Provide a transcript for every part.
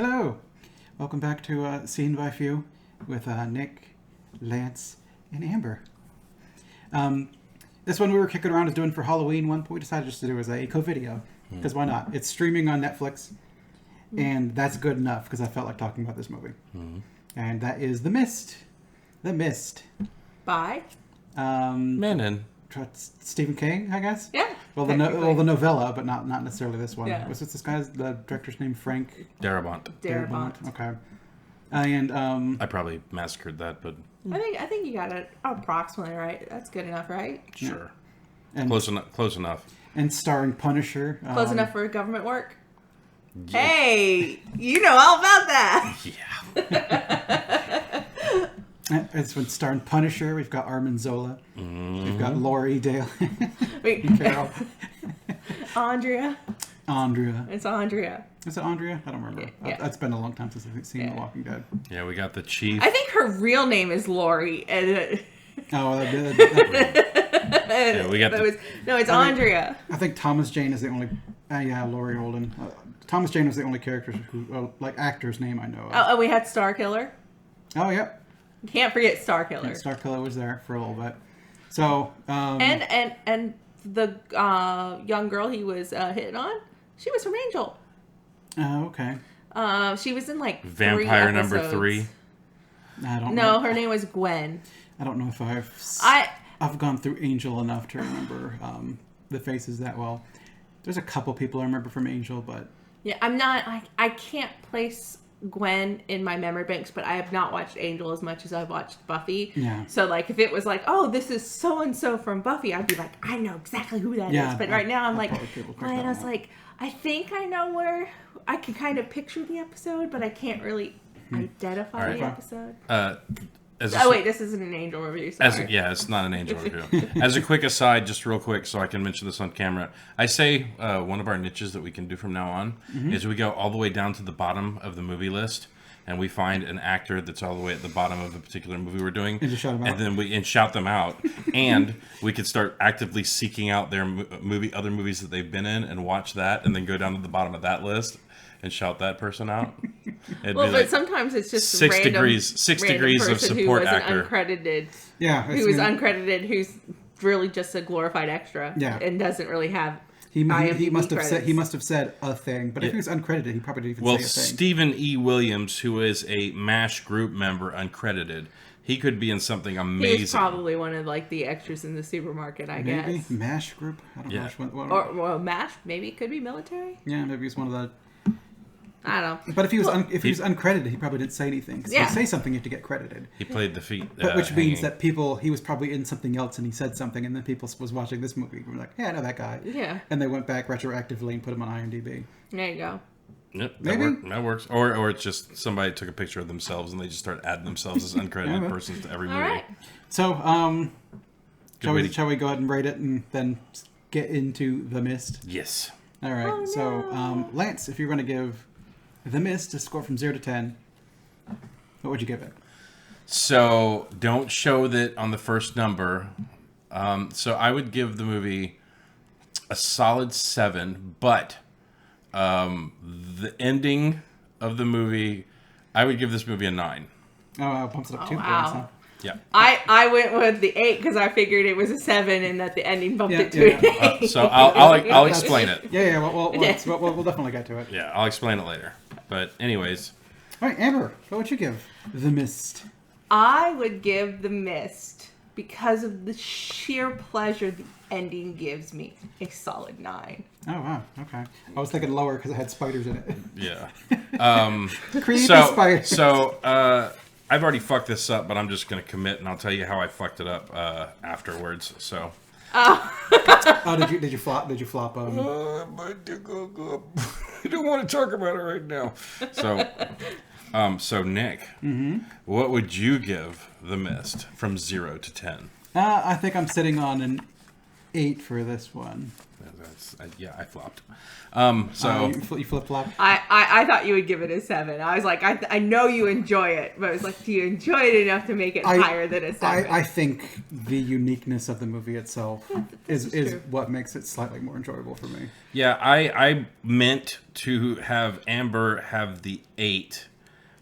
Hello! Welcome back to Seen by Few with Nick, Lance, and Amber. This one we were kicking around is doing for Halloween one, but we decided just to do as a COVIdeo. Because why not? It's streaming on Netflix, and that's good enough because I felt like talking about this movie. And that is The Mist. The Mist. By? Menon. Stephen King, I guess? Yeah. Well, the novella, but not necessarily this one. Yeah. Was this guy's, the director's name, Frank? Darabont. Okay. And I probably massacred that, but I think you got it approximately right. That's good enough, right? sure. And, Close enough. And starring Punisher. Close enough for government work? Yeah. Hey, you know all about that. Yeah. It's when starring Punisher. We've got Armin Zola. We've got Laurie Dale. Wait. Carol. Andrea. It's Andrea. Is it Andrea? I don't remember. Yeah. It's been a long time since I've seen The Walking Dead. Yeah, we got the chief. I think her real name is Lori. Oh, Yeah, we got it's Andrea. I think Thomas Jane is the only... yeah, Laurie Holden. Thomas Jane was the only character actor's name I know of. Oh, and we had Star Killer. Oh, yep. Can't forget Star Killer. And Star Killer was there for a little bit. So, and the young girl he was hitting on, she was from Angel. Oh, okay. She was in like Vampire 3 number episodes. 3. I don't No, know. her name was Gwen. I don't know if I've gone through Angel enough to remember the faces that well. There's a couple people I remember from Angel, but... Yeah, I can't place Gwen in my memory banks, but I have not watched Angel as much as I've watched Buffy. Yeah. So, like, if it was like, oh, this is so-and-so from Buffy, I'd be like, I know exactly who that is. But right now, I'm like, and I was like, I think I know where... I can kind of picture the episode, but I can't really identify the episode. Wait, this isn't an Angel review, sorry. It's not an Angel review. As a quick aside, just real quick, so I can mention this on camera, I say one of our niches that we can do from now on is we go all the way down to the bottom of the movie list, and we find an actor that's all the way at the bottom of a particular movie we're doing, and just shout them out. And then we shout them out, and we could start actively seeking out their other movies that they've been in, and watch that, and then go down to the bottom of that list and shout that person out. But sometimes it's just 6 random, degrees of support actor. Uncredited. Yeah, who is uncredited, who's really just a glorified extra. Yeah. And doesn't really have he IMDb must have credits. said he must have said a thing, but if he was uncredited, he probably didn't even say a thing. Stephen E. Williams, who is a MASH group member, uncredited, he could be in something amazing. He's probably one of like the extras in the supermarket, I guess. MASH group. I don't know which one. Or MASH, maybe it could be military. Yeah, maybe he's one of the. I don't know. But if he was uncredited, he probably didn't say anything. Because to say something, you have to get credited. He played the feet. Which means that he was probably in something else and he said something, and then people was watching this movie and were like, yeah, I know that guy. Yeah. And they went back retroactively and put him on IMDb. There you go. Yep, maybe that works. Or it's just somebody took a picture of themselves and they just start adding themselves as uncredited persons to every movie. All right. So, shall we go ahead and rate it and then get into The Mist? Yes. All right. Oh, no. So, Lance, if you're going to give The Mist a score from 0 to 10, what would you give it? So, don't show that on the first number. So, I would give the movie a solid 7, but the ending of the movie, I would give this movie a 9. Oh, I bumped it up 2 points, huh? Yeah. I went with the 8 because I figured it was a 7 and that the ending bumped it to an 8. So I'll explain it. Yeah. We'll definitely get to it. Yeah, I'll explain it later. But anyways. All right, Amber, what would you give The Mist? I would give The Mist, because of the sheer pleasure the ending gives me, a solid 9. Oh, wow. Okay. I was thinking lower because it had spiders in it. Yeah. Creepy spiders. So, I've already fucked this up, but I'm just going to commit, and I'll tell you how I fucked it up afterwards. So. Did you flop? Did you flop? I don't want to talk about it right now. So Nick, what would you give The Mist from 0 to 10? I think I'm sitting on an 8 for this one. I flopped. You flip flop. I thought you would give it a 7. I was like, I know you enjoy it, but I was like, do you enjoy it enough to make it higher than a 7? I think the uniqueness of the movie itself is what makes it slightly more enjoyable for me. Yeah, I meant to have Amber have the 8.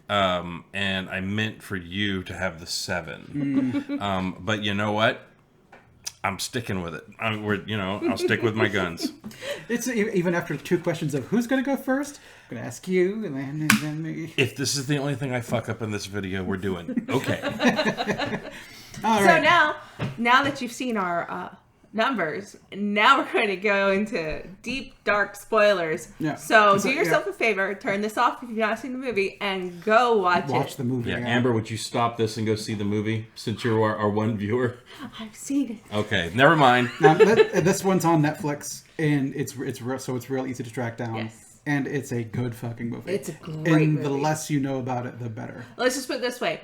And I meant for you to have the 7. But you know what? I'm sticking with it. I'll stick with my guns. It's even after 2 questions of who's going to go first. I'm going to ask you, and then me. If this is the only thing I fuck up in this video, we're doing okay. All right. So now that you've seen our numbers, now we're going to go into deep, dark spoilers. Yeah. So do yourself a favor, turn this off if you've not seen the movie, and go watch the movie. Yeah, Amber, would you stop this and go see the movie since you're our one viewer? I've seen it. Okay, never mind. Now, this one's on Netflix, and it's real easy to track down. Yes. And it's a good fucking movie. It's a great movie. movie. The less you know about it, the better. Let's just put it this way.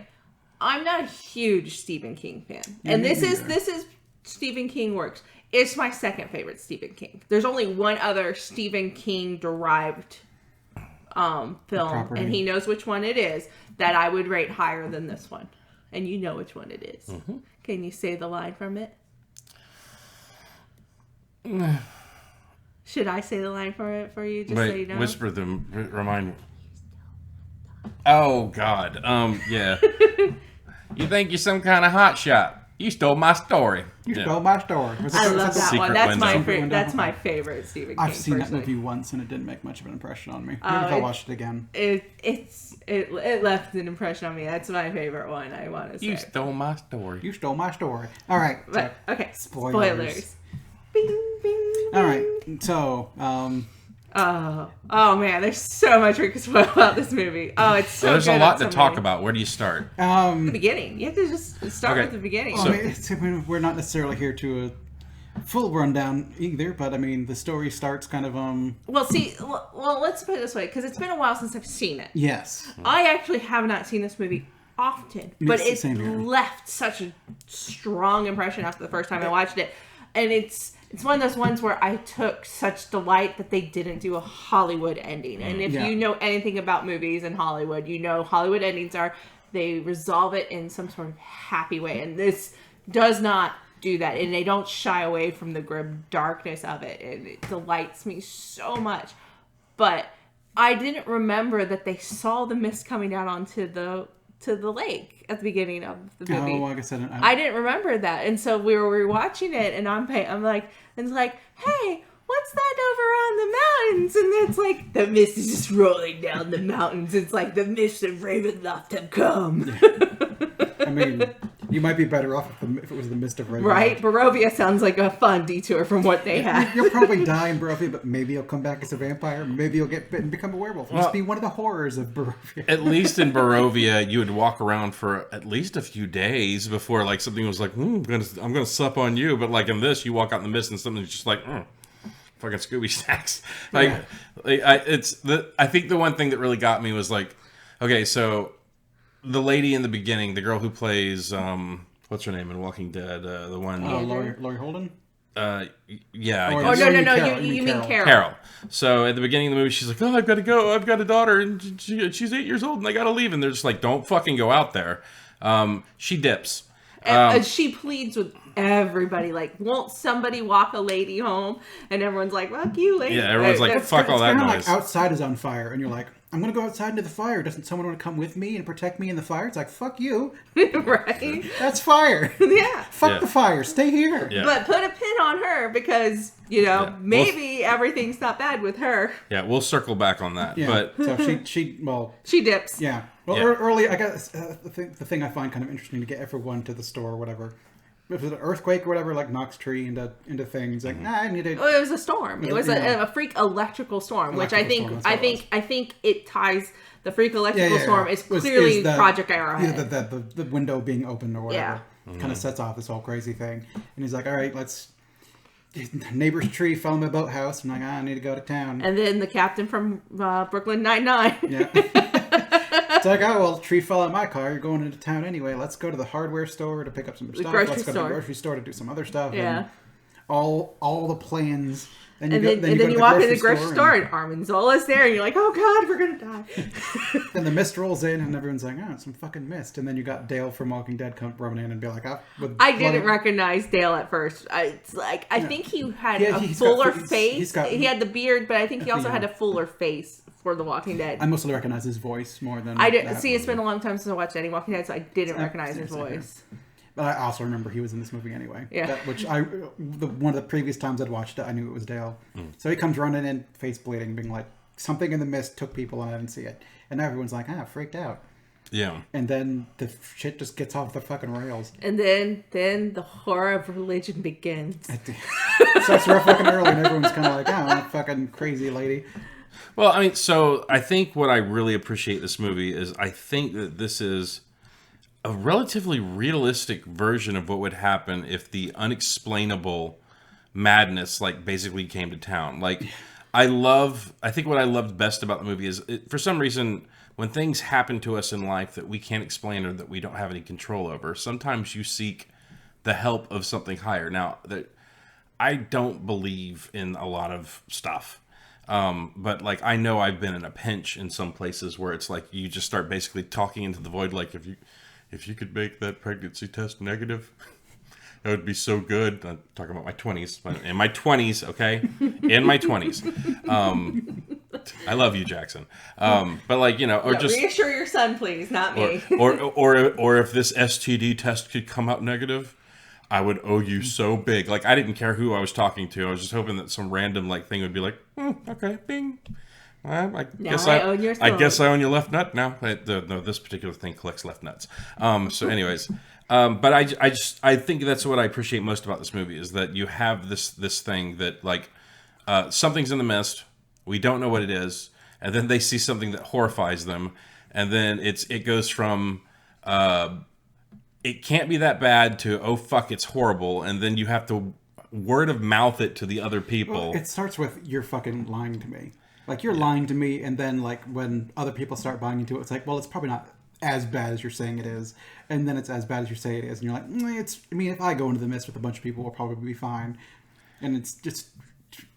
I'm not a huge Stephen King fan. And this is Stephen King works. It's my second favorite Stephen King. There's only one other Stephen King derived film, property. and he knows which one it is, that I would rate higher than this one. And you know which one it is. Mm-hmm. Can you say the line from it? Should I say the line for it for you, just so you know? Whisper them. Remind me. Oh, God. Yeah. You think you're some kind of hotshot. You stole my story. You stole my story. I love that one. Window. That's my favorite Stephen King. I've seen personally. that movie once, and it didn't make much of an impression on me. Maybe if I watched it again. It left an impression on me. That's my favorite one, I want to say. You stole my story. You stole my story. All right. But, okay. Spoilers. Bing, bing. All right. So, Oh man, there's so much we could spoil about this movie. Oh, it's so there's good. a lot to talk about. Where do you start? The beginning. You have to just start with the beginning. Well, I mean, we're not necessarily here to a full rundown either, but I mean, the story starts kind of Well, let's put it this way, because it's been a while since I've seen it. Yes. I actually have not seen this movie often, but it left such a strong impression after the first time I watched it, and it's one of those ones where I took such delight that they didn't do a Hollywood ending. And if you know anything about movies in Hollywood, you know Hollywood endings they resolve it in some sort of happy way. And this does not do that. And they don't shy away from the grim darkness of it. And it delights me so much. But I didn't remember that they saw the mist coming down onto the lake at the beginning of the movie. Oh, like I said, I didn't remember that, and so we were rewatching it, and I'm like, hey, what's that over on the mountains? And it's like the mist is just rolling down the mountains. It's like the mist of Ravenloft have come. I mean, you might be better off if it was the mist of Ravenloft. Right? Barovia sounds like a fun detour from what they had. You'll probably die in Barovia, but maybe you'll come back as a vampire. Maybe you'll get bitten and become a werewolf. It'll just be one of the horrors of Barovia. At least in Barovia, you would walk around for at least a few days before like something was like, I'm gonna sup on you. But like in this, you walk out in the mist and something's just like, fucking Scooby Snacks. I think the one thing that really got me was like, okay, so the lady in the beginning, the girl who plays what's her name in Walking Dead, the one Laurie Holden. Yeah. Oh no! You mean Carol? Carol. So at the beginning of the movie, she's like, "Oh, I've got to go. I've got a daughter, and she's 8 years old, and I got to leave." And they're just like, "Don't fucking go out there." She dips. And she pleads with everybody, like, won't somebody walk a lady home? And everyone's like, fuck you, lady. Yeah, everyone's like, fuck all that noise. It's kind of like outside is on fire, and you're like, I'm going to go outside into the fire. Doesn't someone want to come with me and protect me in the fire? It's like, fuck you. Right? That's fire. Yeah. Fuck the fire. Stay here. Yeah. But put a pin on her because, maybe everything's not bad with her. Yeah, we'll circle back on that. Yeah. But so she dips. Yeah. Well, early, I guess the thing I find kind of interesting to get everyone to the store or whatever. If it was an earthquake or whatever, like knocks tree into things, like I need to. Oh, it was a storm. It was a freak electrical storm, which I think it ties. The freak electrical storm is clearly Project Arrowhead. Yeah, the window being open or whatever kind of sets off this whole crazy thing. And he's like, all right, neighbor's tree fell in my boathouse. I'm like, I need to go to town. And then the captain from Brooklyn Nine-Nine. Yeah. It's like, oh, well, tree fell out my car. You're going into town anyway. Let's go to the hardware store to pick up some stuff. Let's go to the grocery store to do some other stuff. Yeah. all the plans. And then you walk into the grocery store and Armanzola's there, and you're like, oh god, we're gonna die. And the mist rolls in, and everyone's like, oh, it's some fucking mist. And then you got Dale from Walking Dead come running in and be like, I didn't recognize Dale at first. I think he had a fuller face. He had the beard, but I think he also had a fuller face for The Walking Dead. I mostly recognize his voice more than I didn't see. It's been a long time since I watched any Walking Dead, so I didn't recognize his voice. But I also remember he was in this movie anyway. Yeah. One of the previous times I'd watched it, I knew it was Dale. So he comes running in, face bleeding, being like, something in the mist took people and I didn't see it. And everyone's like, freaked out. Yeah. And then the shit just gets off the fucking rails. And then the horror of religion begins. It starts real fucking early and everyone's kind of like, oh, fucking crazy lady. Well, I mean, so I think what I really appreciate this movie is I think that this is a relatively realistic version of what would happen if the unexplainable madness basically came to town. I think what I loved best about the movie is for some reason when things happen to us in life that we can't explain or that we don't have any control over, sometimes you seek the help of something higher. Now, I don't believe in a lot of stuff. But I know I've been in a pinch in some places where it's like you just start basically talking into the void, like if you could make that pregnancy test negative, that would be so good. I'm talking about my 20s. In my 20s, okay? In my 20s. I love you, Jackson. But or just reassure your son, please, not me. Or if this STD test could come out negative, I would owe you so big. I didn't care who I was talking to. I was just hoping that some random thing would be like, okay, bing. I guess I own your left nut now. No, this particular thing collects left nuts. So anyways, but I think that's what I appreciate most about this movie is that you have this thing that something's in the mist. We don't know what it is. And then they see something that horrifies them. And then it goes from, it can't be that bad to, oh fuck, it's horrible. And then you have to word of mouth it to the other people. Well, it starts with, you're fucking lying to me. You're lying to me, and then, when other people start buying into it, it's like, well, it's probably not as bad as you're saying it is. And then it's as bad as you say it is. And you're like, if I go into the mist with a bunch of people, we'll probably be fine. And it's just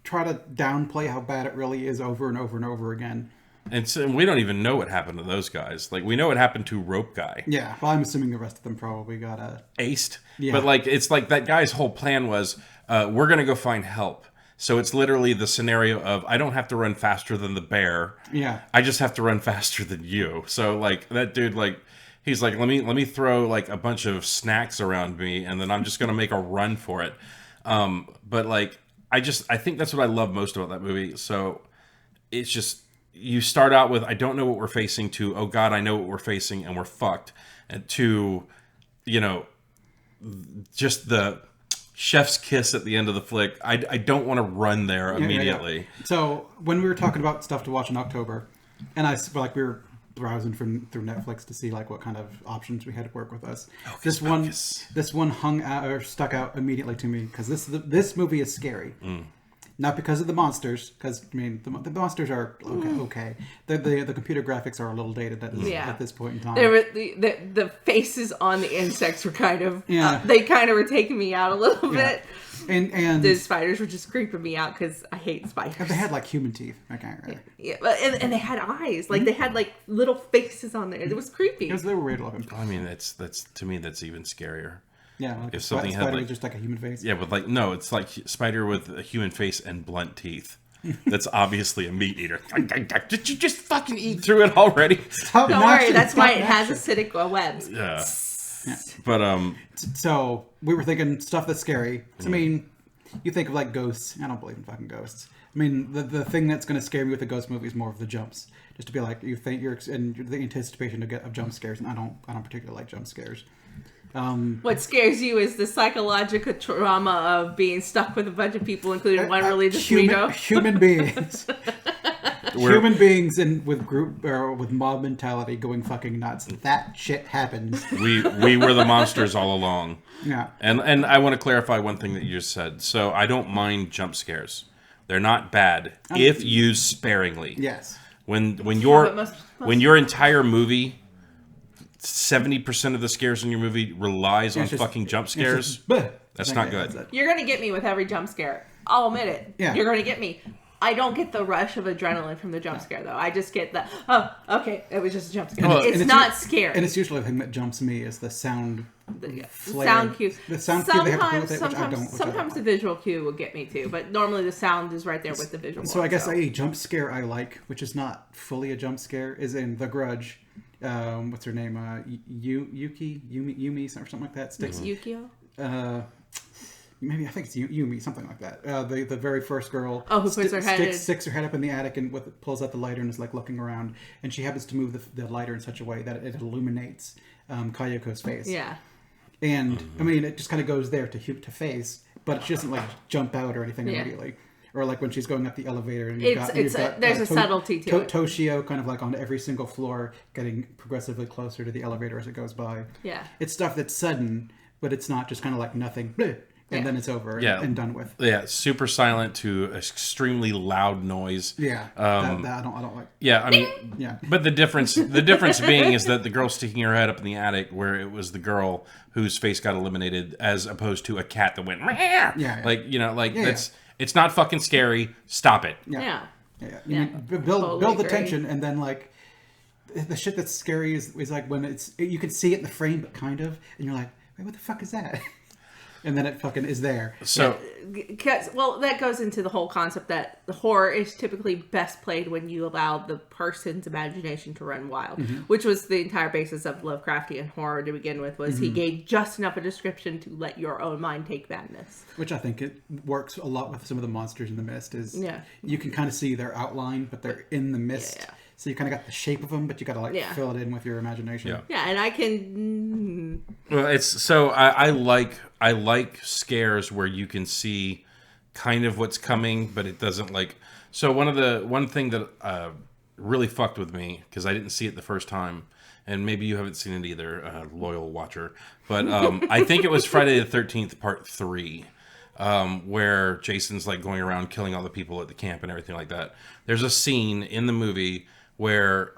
try to downplay how bad it really is over and over and over again. And so we don't even know what happened to those guys. We know what happened to Rope Guy. Yeah, well, I'm assuming the rest of them probably got aced. Yeah. But, it's that guy's whole plan was, we're going to go find help. So it's literally the scenario of I don't have to run faster than the bear. Yeah. I just have to run faster than you. So that dude he's like let me throw a bunch of snacks around me and then I'm just going to make a run for it. But I think that's what I love most about that movie. So it's just you start out with I don't know what we're facing to oh god I know what we're facing and we're fucked and to just the chef's kiss at the end of the flick. I don't want to run there immediately. Yeah. So when we were talking about stuff to watch in October, and we were browsing through Netflix to see what kind of options we had to work with us. This one hung out or stuck out immediately to me because this movie is scary. Not because of the monsters, because the monsters are okay. The computer graphics are a little dated at this point in time. The faces on the insects were kind of they kind of were taking me out a little bit. And the spiders were just creeping me out because I hate spiders. They had human teeth. Okay, right. Yeah, and they had eyes. They had little faces on there. It was creepy. Because they were weird looking. I mean, that's to me that's even scarier. Yeah, if something spider had with just a human face. Yeah, but no, it's spider with a human face and blunt teeth. That's obviously a meat eater. Did you just fucking eat through it already? Don't worry, that's why it has acidic webs. Yeah. But so we were thinking stuff that's scary. So, you think of ghosts. I don't believe in fucking ghosts. The thing that's going to scare me with a ghost movie is more of the jumps. Just to be you think you're in the anticipation of jump scares, and I don't particularly like jump scares. What scares you is the psychological trauma of being stuck with a bunch of people, including one religious weirdo. Human beings. Human beings with group or with mob mentality going fucking nuts. That shit happens. We were the monsters all along. Yeah. And I want to clarify one thing that you just said. So I don't mind jump scares. They're not bad if used sparingly. Yes. When your entire movie 70% of the scares in your movie relies on fucking jump scares. That's not good. You're going to get me with every jump scare. I'll admit it. Yeah. You're going to get me. I don't get the rush of adrenaline from the jump scare, though. I just get the, oh, okay, it was just a jump scare. Well, it's not scary. And it's usually the thing that jumps me is the sound flare. Sound cues. The sound cue they have to do with it, which I don't. Sometimes the visual cue will get me too, but normally the sound is right there with the visual. So I guess a jump scare I like, which is not fully a jump scare, is in The Grudge. What's her name? Yumi, or something like that. Sticks. Yukio? Maybe I think it's Yumi, something like that. The very first girl. Oh, who puts her head sticks her head up in the attic and pulls out the lighter and is like looking around, and she happens to move the lighter in such a way that it illuminates Kayoko's face. Yeah. And I mean, it just kind of goes there to face, but she doesn't like jump out or anything immediately. Or like when she's going up the elevator and there's a subtlety to it. Toshio kind of like on every single floor, getting progressively closer to the elevator as it goes by. Yeah. It's stuff that's sudden, but it's not just kind of like nothing. Bleh, and then it's over and done with. Yeah, super silent to extremely loud noise. Yeah, that I don't like. Yeah, I mean, but the difference being is that the girl sticking her head up in the attic, where it was the girl whose face got eliminated, as opposed to a cat that went, that's it's not fucking scary. Stop it. Yeah. Build the tension, and then like the shit that's scary is like when you can see it in the frame, but kind of, and you're like, wait, what the fuck is that? And then it fucking is there. So, that goes into the whole concept that the horror is typically best played when you allow the person's imagination to run wild, which was the entire basis of Lovecraftian horror to begin with. Was he gave just enough a description to let your own mind take madness. Which I think it works a lot with some of the monsters in the mist. You can kind of see their outline, but they're in the mist. Yeah. So you kind of got the shape of them, but you got to fill it in with your imagination. Yeah, and I can. Well, it's so I like scares where you can see kind of what's coming, but it doesn't like. So one thing that really fucked with me, because I didn't see it the first time, and maybe you haven't seen it either, loyal watcher, but I think it was Friday the 13th Part 3. Where Jason's like going around killing all the people at the camp and everything like that. There's a scene in the movie where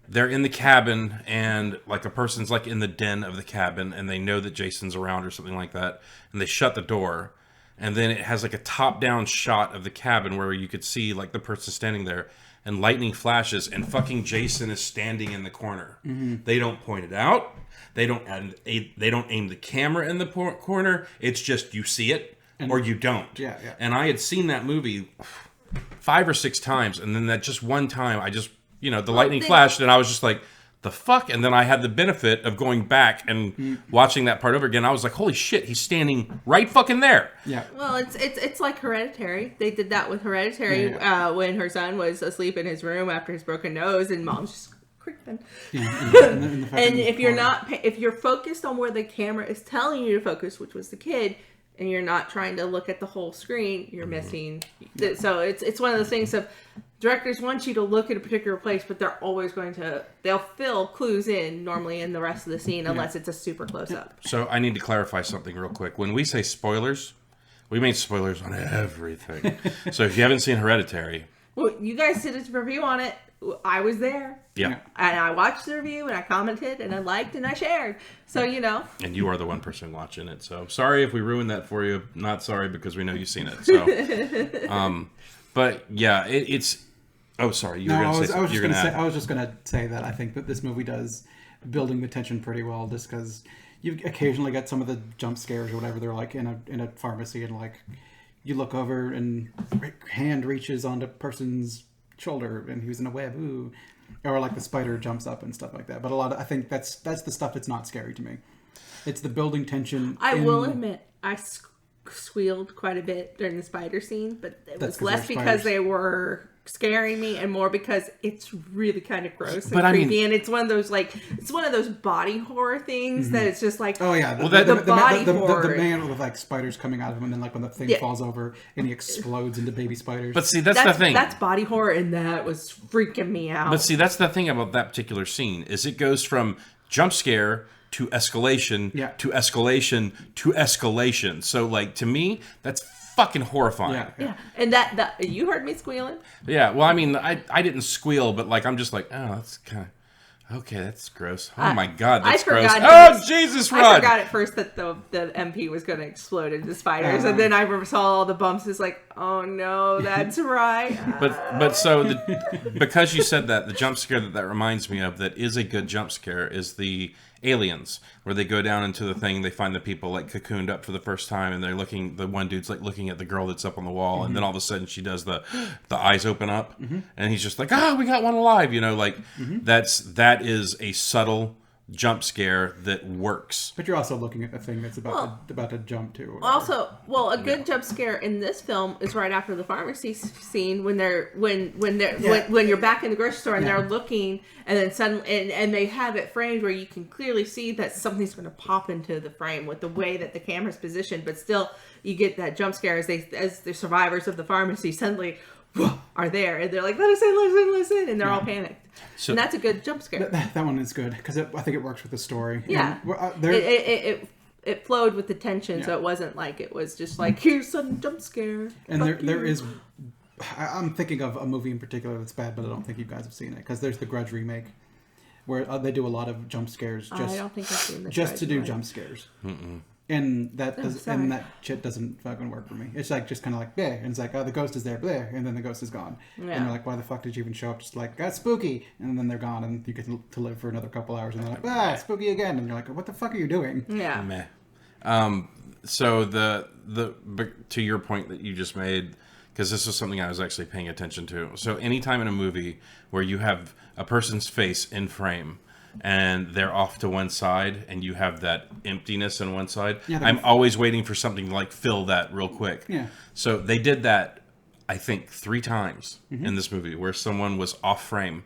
they're in the cabin and like a person's like in the den of the cabin and they know that Jason's around or something like that, and they shut the door, and then it has like a top-down shot of the cabin where you could see like the person standing there, and lightning flashes and fucking Jason is standing in the corner. They don't point it out. They don't aim the camera in the corner. It's just you see it or you don't. Yeah. And I had seen that movie 5 or 6 times, and then that just one time, I just the lightning flashed, and I was just like, the fuck? And then I had the benefit of going back and watching that part over again. I was like, holy shit, he's standing right fucking there. Yeah. Well, it's like Hereditary. They did that with Hereditary when her son was asleep in his room after his broken nose, and mom's just creeping. And if you're focused on where the camera is telling you to focus, which was the kid, and you're not trying to look at the whole screen, you're missing. So it's one of those things of directors want you to look at a particular place, but they're always they'll fill clues in normally in the rest of the scene unless it's a super close up. So I need to clarify something real quick. When we say spoilers, we mean spoilers on everything. So if you haven't seen Hereditary, well, you guys did a review on it. I was there. Yeah. And I watched the review, and I commented, and I liked, and I shared. So, And you are the one person watching it. So, sorry if we ruined that for you. Not sorry, because we know you've seen it. So, but, yeah, it's... Oh, sorry. I was just going to say that I think that this movie does building the tension pretty well, just because you occasionally get some of the jump scares or whatever. They're like in a pharmacy, and like you look over, and hand reaches onto person's shoulder and he was in a web, ooh, or like the spider jumps up and stuff like that. But I think that's the stuff that's not scary to me. It's the building tension. I will admit I squealed quite a bit during the spider scene, but it was less because they were scaring me and more because it's really kind of gross and creepy, and it's one of those body horror things that it's just like, oh yeah, the man with like spiders coming out of him, and then like when the thing falls over and he explodes into baby spiders. But see, that's the thing. That's body horror, and that was freaking me out. But see, that's the thing about that particular scene is it goes from jump scare to escalation to escalation to escalation. So like to me, that's fucking horrifying. Yeah. And that you heard me squealing? Yeah. Well, I mean, I didn't squeal, but like I'm just like, oh, that's kind of. Okay, that's gross. Oh my God, that's I gross. forgot Oh, Jesus, I Rod! forgot at first that the MP was going to explode into spiders, and then I saw all the bumps. It's like, oh no, that's right. But so because you said that, the jump scare that reminds me of that is a good jump scare is the Aliens, where they go down into the thing, they find the people like cocooned up for the first time, and they're looking. The one dude's like looking at the girl that's up on the wall, and then all of a sudden she does the eyes open up, and he's just like, we got one alive, like that is a subtle jump scare that works. But you're also looking at the thing that's about to jump to. Also, a good jump scare in this film is right after the pharmacy scene when you're back in the grocery store and they're looking, and then suddenly and they have it framed where you can clearly see that something's going to pop into the frame with the way that the camera's positioned, but still you get that jump scare as the survivors of the pharmacy suddenly are there, and they're like, listen, and they're all panicked. So, and that's a good jump scare. That one is good because I think it works with the story. Yeah, it flowed with the tension, so it wasn't like it was just like, here's some jump scare. And there is, I'm thinking of a movie in particular that's bad, but I don't think you guys have seen it because there's the Grudge remake where they do a lot of jump scares. I don't think I've seen this. Just to do jump scares. Mm-mm. And that shit doesn't fucking work for me. It's like just kind of like, yeah, and it's like, the ghost is there, bleh, and then the ghost is gone. Yeah. And you're like, why the fuck did you even show up? Just like, that's spooky, and then they're gone, and you get to live for another couple hours, and they're like, spooky again, and you're like, what the fuck are you doing? Yeah. Meh. So the to your point that you just made, because this was something I was actually paying attention to. So anytime in a movie where you have a person's face in frame, and they're off to one side, and you have that emptiness on one side. Yeah, I'm always waiting for something to like fill that real quick. Yeah. So they did that, I think, 3 times in this movie, where someone was off frame,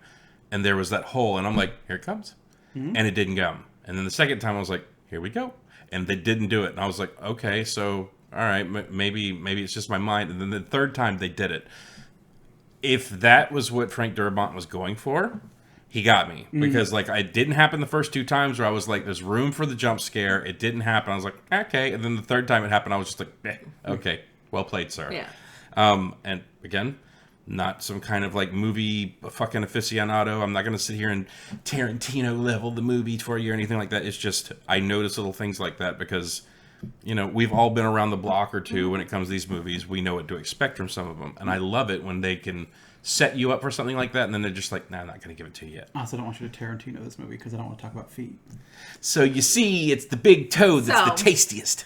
and there was that hole, and I'm like, here it comes, and it didn't come. And then the second time, I was like, here we go, and they didn't do it, and I was like, okay, so all right, maybe it's just my mind. And then the third time they did it. If that was what Frank Darabont was going for, he got me, because like it didn't happen the first 2 times where I was like, there's room for the jump scare. It didn't happen. I was like, okay. And then the third time it happened, I was just like, okay, well played, sir. Yeah. And again, not some kind of like movie fucking aficionado. I'm not going to sit here and Tarantino level the movie for you or anything like that. It's just, I notice little things like that because, we've all been around the block or two when it comes to these movies. We know what to expect from some of them. And I love it when they can set you up for something like that, and then they're just like, nah, I'm not going to give it to you yet. I also don't want you to Tarantino this movie because I don't want to talk about feet. So you see, it's the big toe that's the tastiest.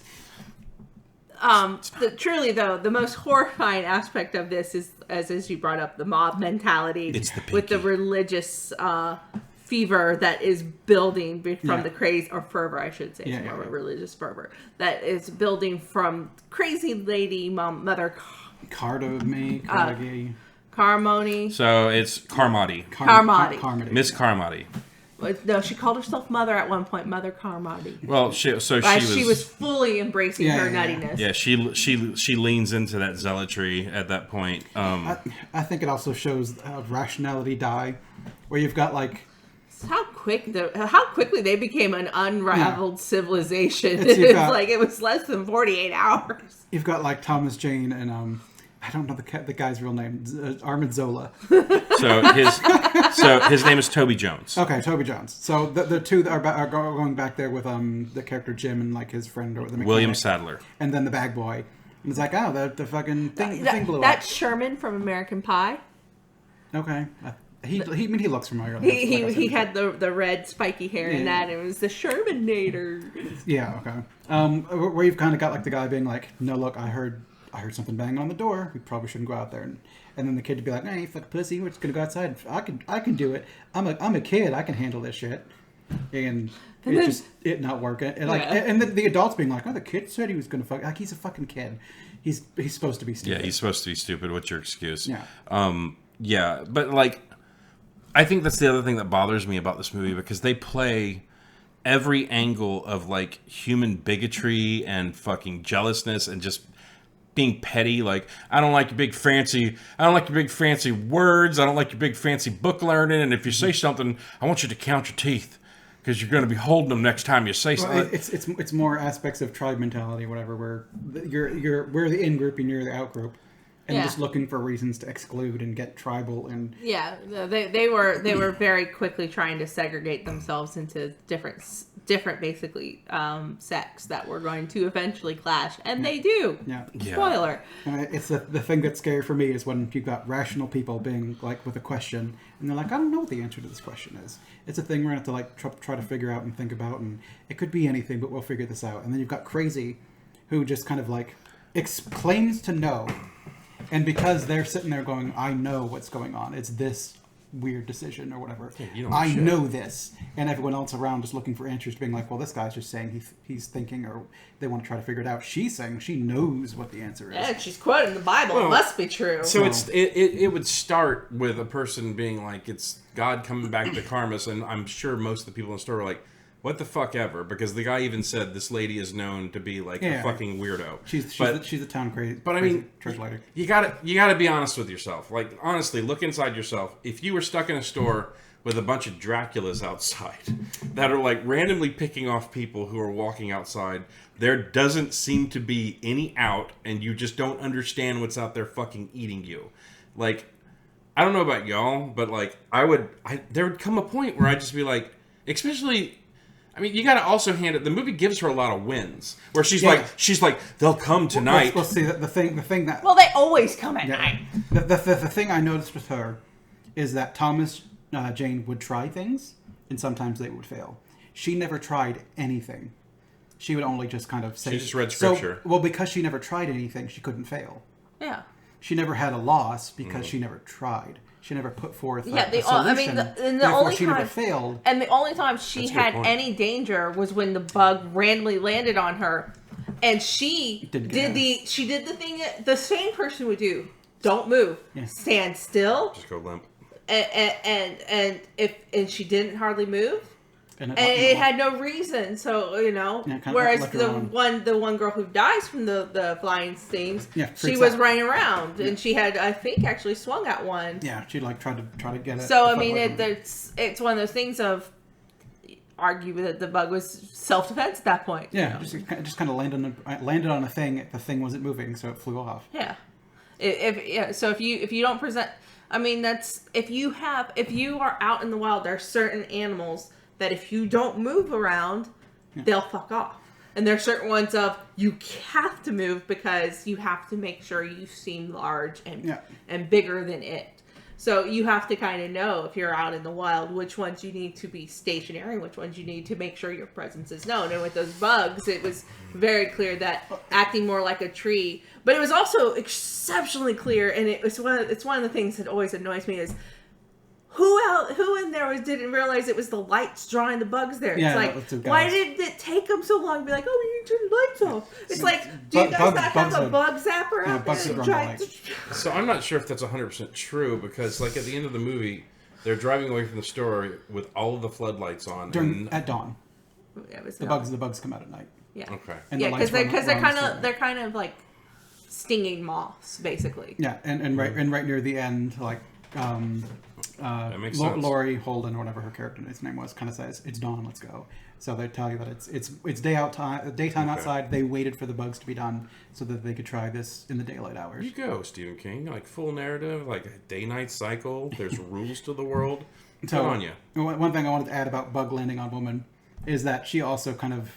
Truly, though, the most horrifying aspect of this is, as you brought up, the mob mentality with the religious fever that is building from the craze, or fervor, I should say, more of a religious fervor that is building from crazy lady mother Carmody. So it's Carmody. Carmody. Miss Carmody. No, she called herself Mother at one point, Mother Carmody. Well, she was fully embracing her nuttiness. Yeah, she leans into that zealotry at that point. I think it also shows how rationality die, where you've got like how quickly they became an unraveled civilization. It's like it was less than 48 hours. You've got like Thomas Jane and I don't know the guy's real name. Armand Zola. So his name is Toby Jones. Okay, Toby Jones. So the two that are going back there with the character Jim and like his friend or the mechanic, William Sadler, and then the bag boy. And it's like, the fucking thing blew up. That's Sherman from American Pie. Okay. He looks familiar. He had the red spiky hair in that. It was the Shermanator. Yeah. Okay. Where you've kind of got like the guy being like, no, look, I heard something banging on the door. We probably shouldn't go out there. And then the kid would be like, hey, you fucking pussy, we're just gonna go outside. I can do it. I'm a kid. I can handle this shit. And it's just not working. And like, and the adults being like, oh, the kid said he was gonna fuck. Like, he's a fucking kid. He's supposed to be stupid. Yeah, he's supposed to be stupid. What's your excuse? Yeah. Yeah, but like, I think that's the other thing that bothers me about this movie, because they play every angle of like human bigotry and fucking jealousness and just being petty. Like, I don't like your big fancy words. I don't like your big fancy book learning. And if you say something, I want you to count your teeth, because you're going to be holding them next time you say something. It's more aspects of tribe mentality, whatever. Where we're the in group and you're the out group. and just looking for reasons to exclude and get tribal and they were very quickly trying to segregate themselves into different basically sects that were going to eventually clash, and they do. Spoiler. It's the thing that's scary for me is when you've got rational people being like with a question and they're like, I don't know what the answer to this question is. It's a thing we're gonna have to like try to figure out and think about, and it could be anything, but we'll figure this out. And then you've got crazy who just kind of like claims to know, and because they're sitting there going, I know what's going on, it's this weird decision or whatever, I know this, and everyone else around just looking for answers, being like, well, this guy's just saying he's thinking, or they want to try to figure it out. She's saying she knows what the answer is. Yeah, she's quoting the Bible. It must be true. So it would start with a person being like, it's God coming back to karma, and I'm sure most of the people in the store are like, what the fuck ever, because the guy even said this lady is known to be like a fucking weirdo. She's a town crazy. But I mean, church lady. You gotta be honest with yourself. Like, honestly, look inside yourself. If you were stuck in a store with a bunch of Draculas outside that are like randomly picking off people who are walking outside, there doesn't seem to be any out, and you just don't understand what's out there fucking eating you. Like, I don't know about y'all, but like, there would come a point where I'd just be like, especially. I mean, you got to also hand it. The movie gives her a lot of wins, where she's like, they'll come tonight. Well, see, the thing that. Well, they always come at night. The thing I noticed with her is that Thomas Jane would try things, and sometimes they would fail. She never tried anything. She would only just kind of say. She just read scripture. So, well, because she never tried anything, she couldn't fail. Yeah. She never had a loss because she never tried. She never put forth a solution. I mean, the only she time never failed. And the only time she had any danger was when the bug randomly landed on her, and she did the thing that the sane person would do: don't move, stand still, just go limp. And she didn't hardly move. And it had no reason, so whereas the one girl who dies from the flying things, she was running around, and she had, I think, actually swung at one. Yeah, she like tried to get it. So I mean, it's one of those things of argue that the bug was self-defense at that point. Yeah, just kind of landed on a thing. The thing wasn't moving, so it flew off. Yeah, So if you don't present, I mean, that's if you are out in the wild, there are certain animals that if you don't move around, they'll fuck off. And there are certain ones of you have to move because you have to make sure you seem large and bigger than it. So you have to kind of know if you're out in the wild which ones you need to be stationary, which ones you need to make sure your presence is known. And with those bugs, it was very clear that acting more like a tree, but it was also exceptionally clear. And it's one of the things that always annoys me is who in there didn't realize it was the lights drawing the bugs there? Yeah, it's like, why did it take them so long to be like, oh, we need to turn the lights off? It's like, do you guys not have a bug zapper out there? So I'm not sure if that's 100% true, because like at the end of the movie, they're driving away from the store with all of the floodlights on. At dawn. Yeah, it was the bugs come out at night. Yeah. Okay. Because they're kind of like stinging moths, basically. Yeah, and right near the end, like that makes sense. Laurie Holden, or whatever her character's name was, kind of says, "It's dawn, let's go." So they tell you that it's daytime outside. They waited for the bugs to be done so that they could try this in the daylight hours. You go, Stephen King. Like full narrative, like a day-night cycle. There's rules to the world. Good on you. One thing I wanted to add about bug landing on woman is that she also kind of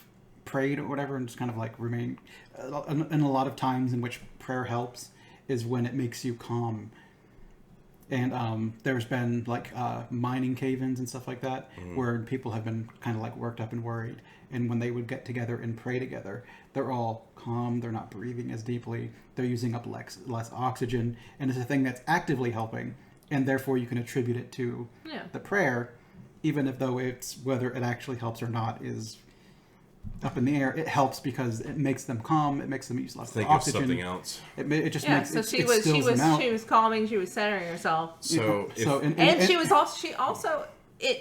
prayed or whatever, and just kind of like remained. And a lot of times in which prayer helps is when it makes you calm. And there's been like mining cave-ins and stuff like that where people have been kind of like worked up and worried. And when they would get together and pray together, they're all calm. They're not breathing as deeply. They're using up less oxygen. And it's a thing that's actively helping. And therefore you can attribute it to the prayer, even if though it's whether it actually helps or not is up in the air. It helps because it makes them calm. It makes them use less oxygen. Think of something else. It just makes so it she was calming. She was centering herself. So she was also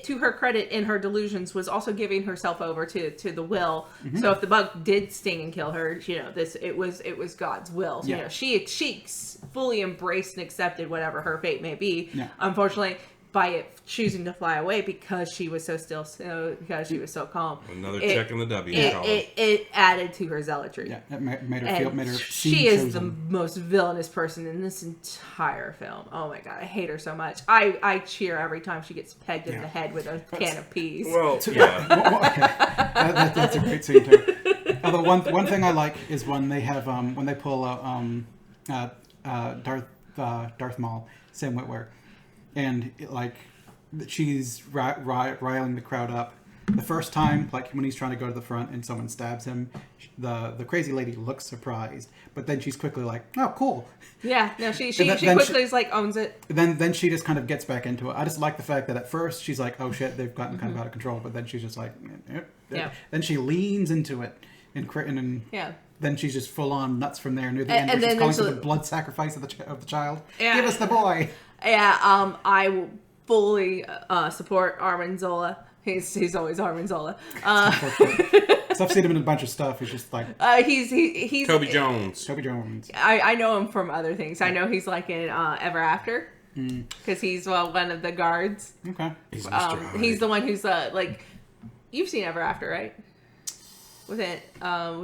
to her credit in her delusions was also giving herself over to the will. Mm-hmm. So if the bug did sting and kill her, it was God's will. So, she fully embraced and accepted whatever her fate may be. Yeah. Unfortunately, by it choosing to fly away because she was because she was so calm. Another check in the W. It added to her zealotry. Yeah, it made her she is the most villainous person in this entire film. Oh my god, I hate her so much. I cheer every time she gets pegged in the head with a can of peas. Well, yeah. That's a great scene too. Although one thing I like is when they have when they pull out Darth Maul, Sam Witwer, and she's riling the crowd up. The first time, like when he's trying to go to the front and someone stabs him, the crazy lady looks surprised, but then she's quickly like, "Oh, cool." Yeah, no, she quickly is like owns it. Then she just kind of gets back into it. I just like the fact that at first she's like, "Oh shit, they've gotten kind of out of control," but then she's just like, Yeah. Then she leans into it and yeah. Then she's just full on nuts from there. Near the end, she's calling for the blood sacrifice of the child. Yeah. Give us the boy. Yeah. I will fully support Armin Zola. He's always Armin Zola. So I've seen him in a bunch of stuff. He's just like he's Toby Jones. Toby Jones. I know him from other things. I know he's like in Ever After because he's one of the guards. Okay. He's Mr. Hyde. He's the one who's you've seen Ever After, right? With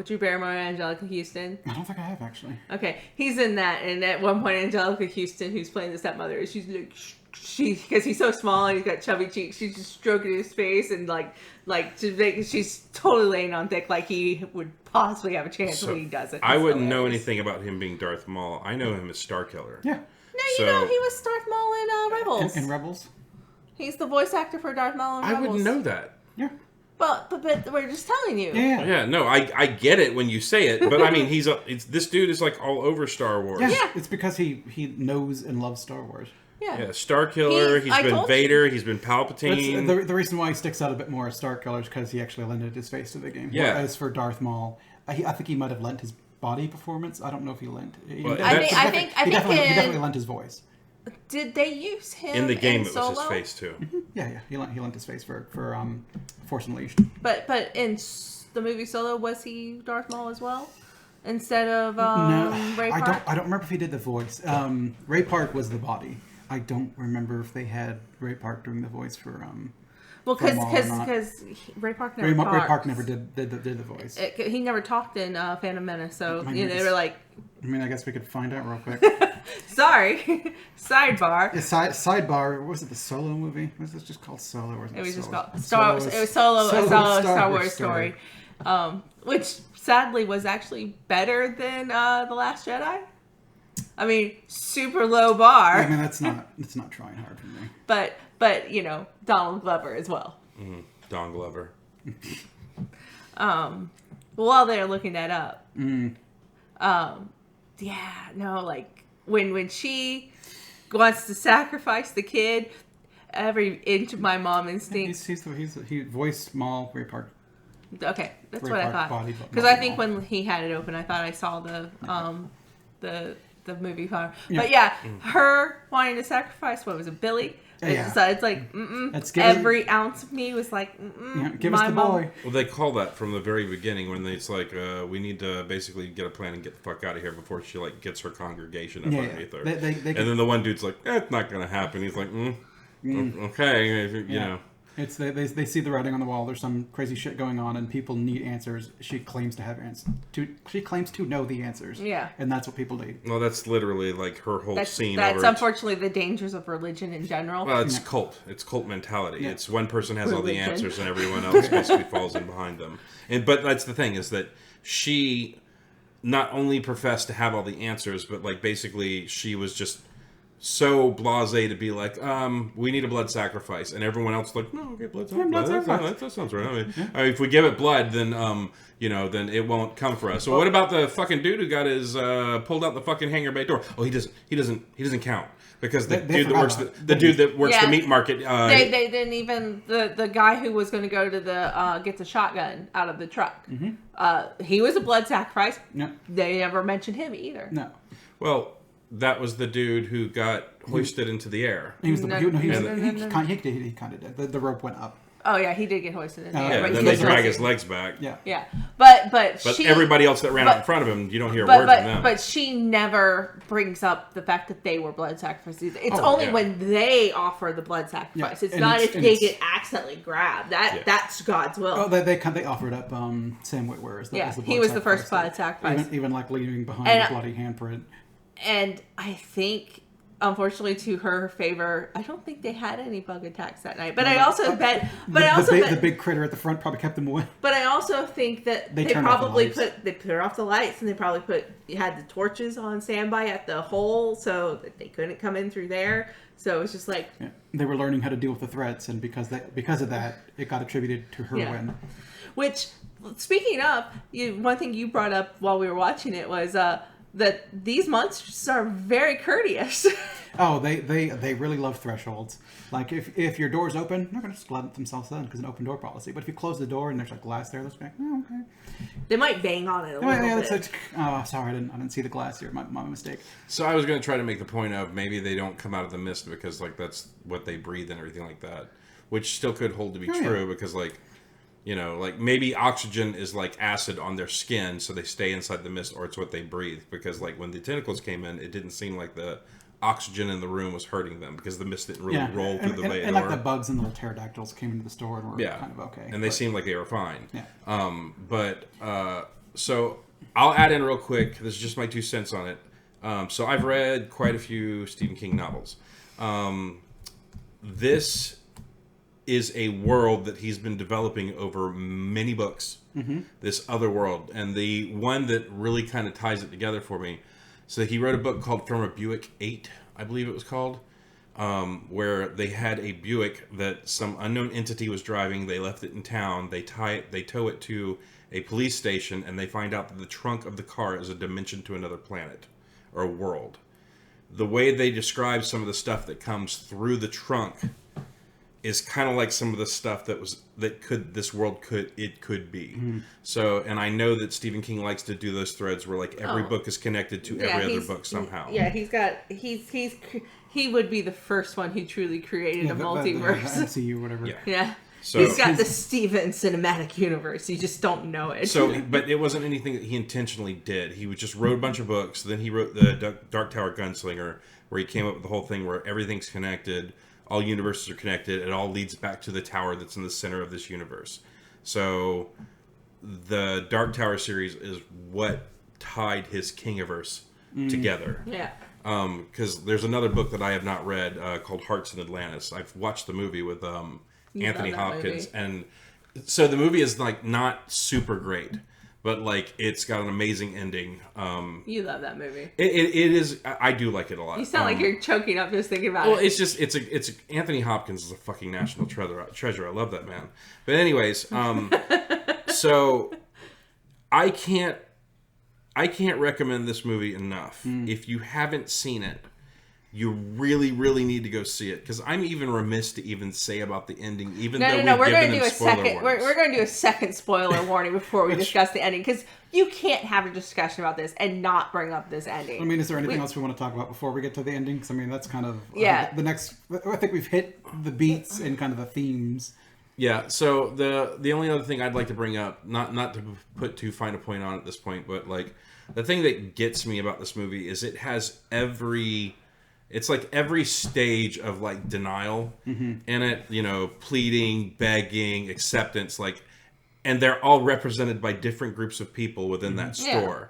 Drew Barrymore and Angelica Houston. I don't think I have actually. Okay, he's in that, and at one point, Angelica Houston, who's playing the stepmother, she's like, because he's so small and he's got chubby cheeks, she's just stroking his face and she's totally laying on thick, like he would possibly have a chance when he does it. I wouldn't know anything about him being Darth Maul. I know him as Starkiller. Yeah. No, you know he was Darth Maul in Rebels. In Rebels. He's the voice actor for Darth Maul in Rebels. I wouldn't know that. Yeah. But we're just telling you. Yeah. No, I get it when you say it, but I mean, this dude is like all over Star Wars. Yeah. It's because he knows and loves Star Wars. Yeah. Starkiller. He's been Vader. He's been Palpatine. The reason why he sticks out a bit more as Starkiller is because he actually lended his face to the game. Yeah. Whereas for Darth Maul, I think he might have lent his body performance. I don't know if he lent. He definitely lent his voice. Did they use him in the game? Solo? It was his face too. Mm-hmm. Yeah. He lent his face for Force Unleashed. But in the movie Solo, was he Darth Maul as well? Instead of Ray Park? I don't remember if he did the voice. Ray Park was the body. I don't remember if they had Ray Park doing the voice for well, because Ray Park never talked. Ray Park never did the voice. He never talked in Phantom Menace, so they were like. I mean, I guess we could find out real quick. Sorry, sidebar. Sidebar. What was it? The Solo movie? Was it just called Solo? Or was it was just Solo? called Star. It was Solo, a Star Wars story, which sadly was actually better than The Last Jedi. I mean, super low bar. I mean, that's not trying hard for me. But Donald Glover as well. Mm-hmm. Don Glover. While they're looking that up, when she wants to sacrifice the kid, every inch of my mom instinct. He voiced Maul, Ray Park. Okay, that's Ray what I Park thought. Because I think when he had it open, I thought I saw the movie cover. Yeah. But her wanting to sacrifice, what was it, Billy? Yeah. So it's like, every ounce of me was like, give us the boy. Well, they call that from the very beginning when it's like, we need to basically get a plan and get the fuck out of here before she gets her congregation up underneath her. And then the one dude's like, it's not going to happen. He's like, okay, you know. It's they see the writing on the wall. There's some crazy shit going on, and people need answers. She claims to have answers. She claims to know the answers. Yeah, and that's what people need. Well, that's literally like her whole scene. That's unfortunately the dangers of religion in general. Well, it's cult. It's cult mentality. Yeah. It's one person has all the answers, and everyone else basically falls in behind them. But that's the thing, is that she not only professed to have all the answers, but like basically she was just so blasé to be like, we need a blood sacrifice, and everyone else like, no, okay, blood sacrifice. That sounds right. I mean, if we give it blood, then then it won't come for us. So what about the fucking dude who got his pulled out the fucking hangar bay door? Oh, he doesn't count because the dude that works the meat market. They didn't even the guy who was going to go to the get the shotgun out of the truck. Mm-hmm. He was a blood sacrifice. No, they never mentioned him either. No. Well, that was the dude who got hoisted into the air. He was he kind of did. The rope went up. Oh yeah, he did get hoisted in the air. Yeah, but then they drag his legs back. Yeah. But everybody else that ran out in front of him, you don't hear a word from them. But she never brings up the fact that they were blood sacrifices. It's only when they offer the blood sacrifice. It's not if they get accidentally grabbed. That's God's will. Oh, they offered up Sam Witwer. He was the first blood sacrifice. Even like leaving behind a bloody handprint. And I think, unfortunately, to her favor, I don't think they had any bug attacks that night. But I also bet. The big critter at the front probably kept them away. But I also think that they probably put off the lights, and they had the torches on standby at the hole so that they couldn't come in through there. So it's just like they were learning how to deal with the threats, and because of that, it got attributed to her win. Which, speaking of, one thing you brought up while we were watching it was that these monsters are very courteous. Oh, they really love thresholds. Like if your door's open, they're gonna just let themselves in because an open door policy. But if you close the door and there's like glass there, they'll just be like, oh, okay. They might bang on it a little bit. Oh, sorry, I didn't see the glass here. My mistake. So I was gonna try to make the point of maybe they don't come out of the mist because like that's what they breathe and everything like that, which still could hold to be true because like. You know, like maybe oxygen is like acid on their skin, so they stay inside the mist, or it's what they breathe. Because like when the tentacles came in, it didn't seem like the oxygen in the room was hurting them because the mist didn't really roll through the bay door. And like the bugs and the little pterodactyls came into the store and were kind of okay. And they seemed like they were fine. Yeah. So I'll add in real quick. This is just my 2 cents on it. So I've read quite a few Stephen King novels. This is a world that he's been developing over many books. This other world, and the one that really kind of ties it together for me. So he wrote a book called From a Buick 8, I believe it was called, where they had a Buick that some unknown entity was driving. They left it in town. They tow it to a police station, and they find out that the trunk of the car is a dimension to another planet or a world. The way they describe some of the stuff that comes through the trunk is kind of like some of the stuff this world could be. So, and I know that Stephen King likes to do those threads where like every book is connected to every other book somehow. He would be the first one who truly created a multiverse. The MCU, whatever. Yeah. So, he's got the Steven cinematic universe. You just don't know it. So, but it wasn't anything that he intentionally did. He just wrote a bunch of books. Then he wrote the Dark Tower Gunslinger, where he came up with the whole thing where everything's connected. All universes are connected. It all leads back to the tower that's in the center of this universe. So the Dark Tower series is what tied his Kingiverse together. Yeah. Because there's another book that I have not read called Hearts in Atlantis. I've watched the movie with Anthony Hopkins. And so the movie is like not super great. But like it's got an amazing ending. You love that movie. It is. I do like it a lot. You sound like you're choking up just thinking about it. Well, it's Anthony Hopkins is a fucking national treasure. I love that man. But anyways, so I can't recommend this movie enough. If you haven't seen it, you really, really need to go see it, because I'm even remiss to even say about the ending, even though we've given them spoiler warnings. We're going to do a second spoiler warning before we discuss the ending, because you can't have a discussion about this and not bring up this ending. I mean, is there anything else we want to talk about before we get to the ending? Because I mean, that's kind of the next. I think we've hit the beats and kind of the themes. Yeah. So the only other thing I'd like to bring up, not to put too fine a point on at this point, but like the thing that gets me about this movie is it has it's like every stage of like denial in it, you know, pleading, begging, acceptance, like, and they're all represented by different groups of people within that store.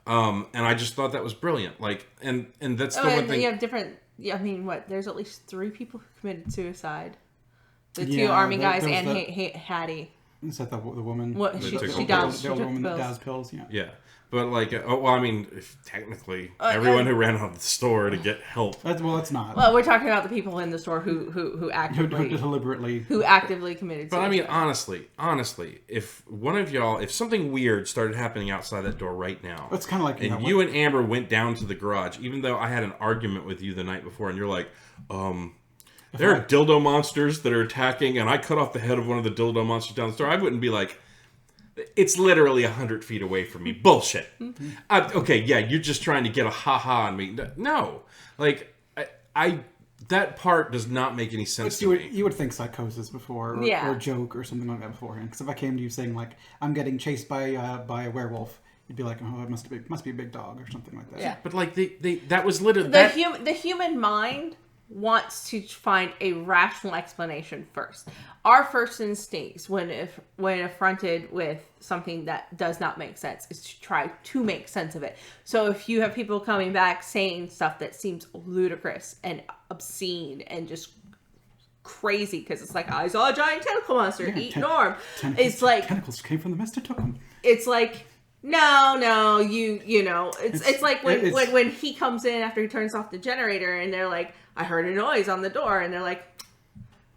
And I just thought that was brilliant. Like, and that's the one thing. You have different, I mean, there's at least 3 people who committed suicide. The 2 army guys and Hattie. Is that the woman? What, she the does. The old woman that does pills, Yeah. But like, I mean, technically, everyone who ran out of the store to get help. It's not. Well, we're talking about the people in the store who actively committed suicide. But I mean, honestly, if one of y'all, if something weird started happening outside that door right now, it's kind of like, and you and Amber went down to the garage, even though I had an argument with you the night before, and you're like, there are dildo monsters that are attacking, and I cut off the head of one of the dildo monsters down the store, I wouldn't be like, It's literally 100 feet away from me. Bullshit. Okay, yeah, you're just trying to get a ha-ha on me. No. Like, I that part does not make any sense to me. You would think psychosis before, or joke or something like that beforehand. Because if I came to you saying, like, I'm getting chased by a werewolf, you'd be like, oh, it must be a big dog or something like that. Yeah. But, like, that was literally... The human mind wants to find a rational explanation first. Our first instinct when affronted with something that does not make sense is to try to make sense of it. So if you have people coming back saying stuff that seems ludicrous and obscene and just crazy because it's like, I saw a giant tentacle monster eat Norm. It's like tentacles came from the mist that took them. It's like, no, you know, it's like when he comes in after he turns off the generator and they're like, I heard a noise on the door, and they're like,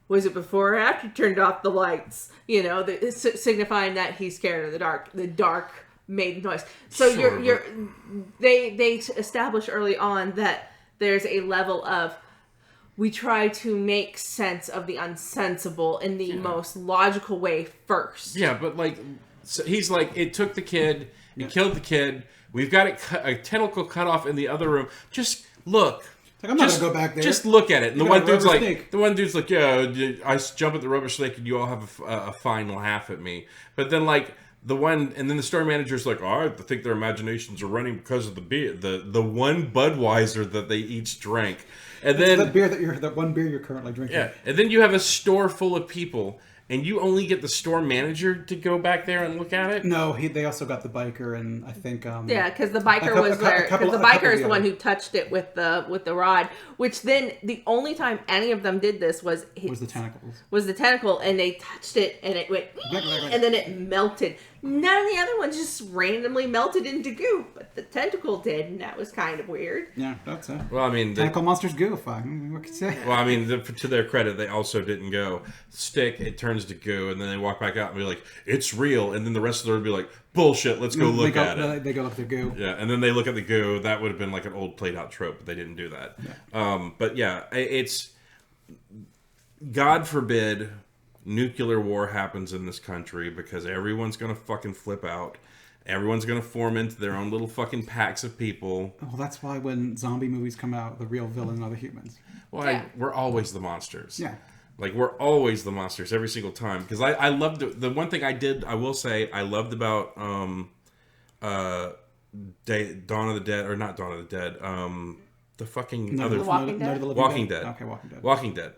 was it before or after you turned off the lights? You know, signifying that he's scared of the dark. The dark made noise. So sure, they establish early on that there's a level of, we try to make sense of the unsensible in the most logical way first. Yeah, but like, so he's like, it took the kid, it killed the kid. We've got a tentacle cut off in the other room. Just look. Like, I'm not gonna go back there. Just look at it. And the one dude's like, yeah, I jump at the rubber snake and you all have a fine laugh at me. But then like and then the store manager's like, oh, I think their imaginations are running because of the beer, the one Budweiser that they each drank. And then that one beer you're currently drinking. Yeah, and then you have a store full of people. And you only get the store manager to go back there and look at it? No, they also got the biker, and I think because the biker was there. Because the biker is the one who touched it with the rod. Which then the only time any of them did this was the tentacles. Was the tentacle, and they touched it, and it went, and then it melted. None of the other ones just randomly melted into goo, but the tentacle did, and that was kind of weird. Yeah, that's it. Well, I mean, tentacle monsters goofy. What can you say? Well, I mean, to their credit, they also didn't go stick. It turns to goo, and then they walk back out and be like, "It's real," and then the rest of them would be like, "Bullshit, let's go look at it." They go look at the goo. Yeah, and then they look at the goo. That would have been like an old played out trope, but they didn't do that. Yeah. But yeah, it's God forbid nuclear war happens in this country because everyone's gonna fucking flip out. Everyone's gonna form into their own little fucking packs of people. Well, that's why when zombie movies come out, the real villain are the humans. Well, we're always the monsters. Yeah. Like, we're always the monsters every single time. Because I loved the one thing I will say, I loved about Dawn of the Dead, or not Dawn of the Dead, the fucking Walking Dead? Walking Dead. Okay, Walking Dead. Walking Dead.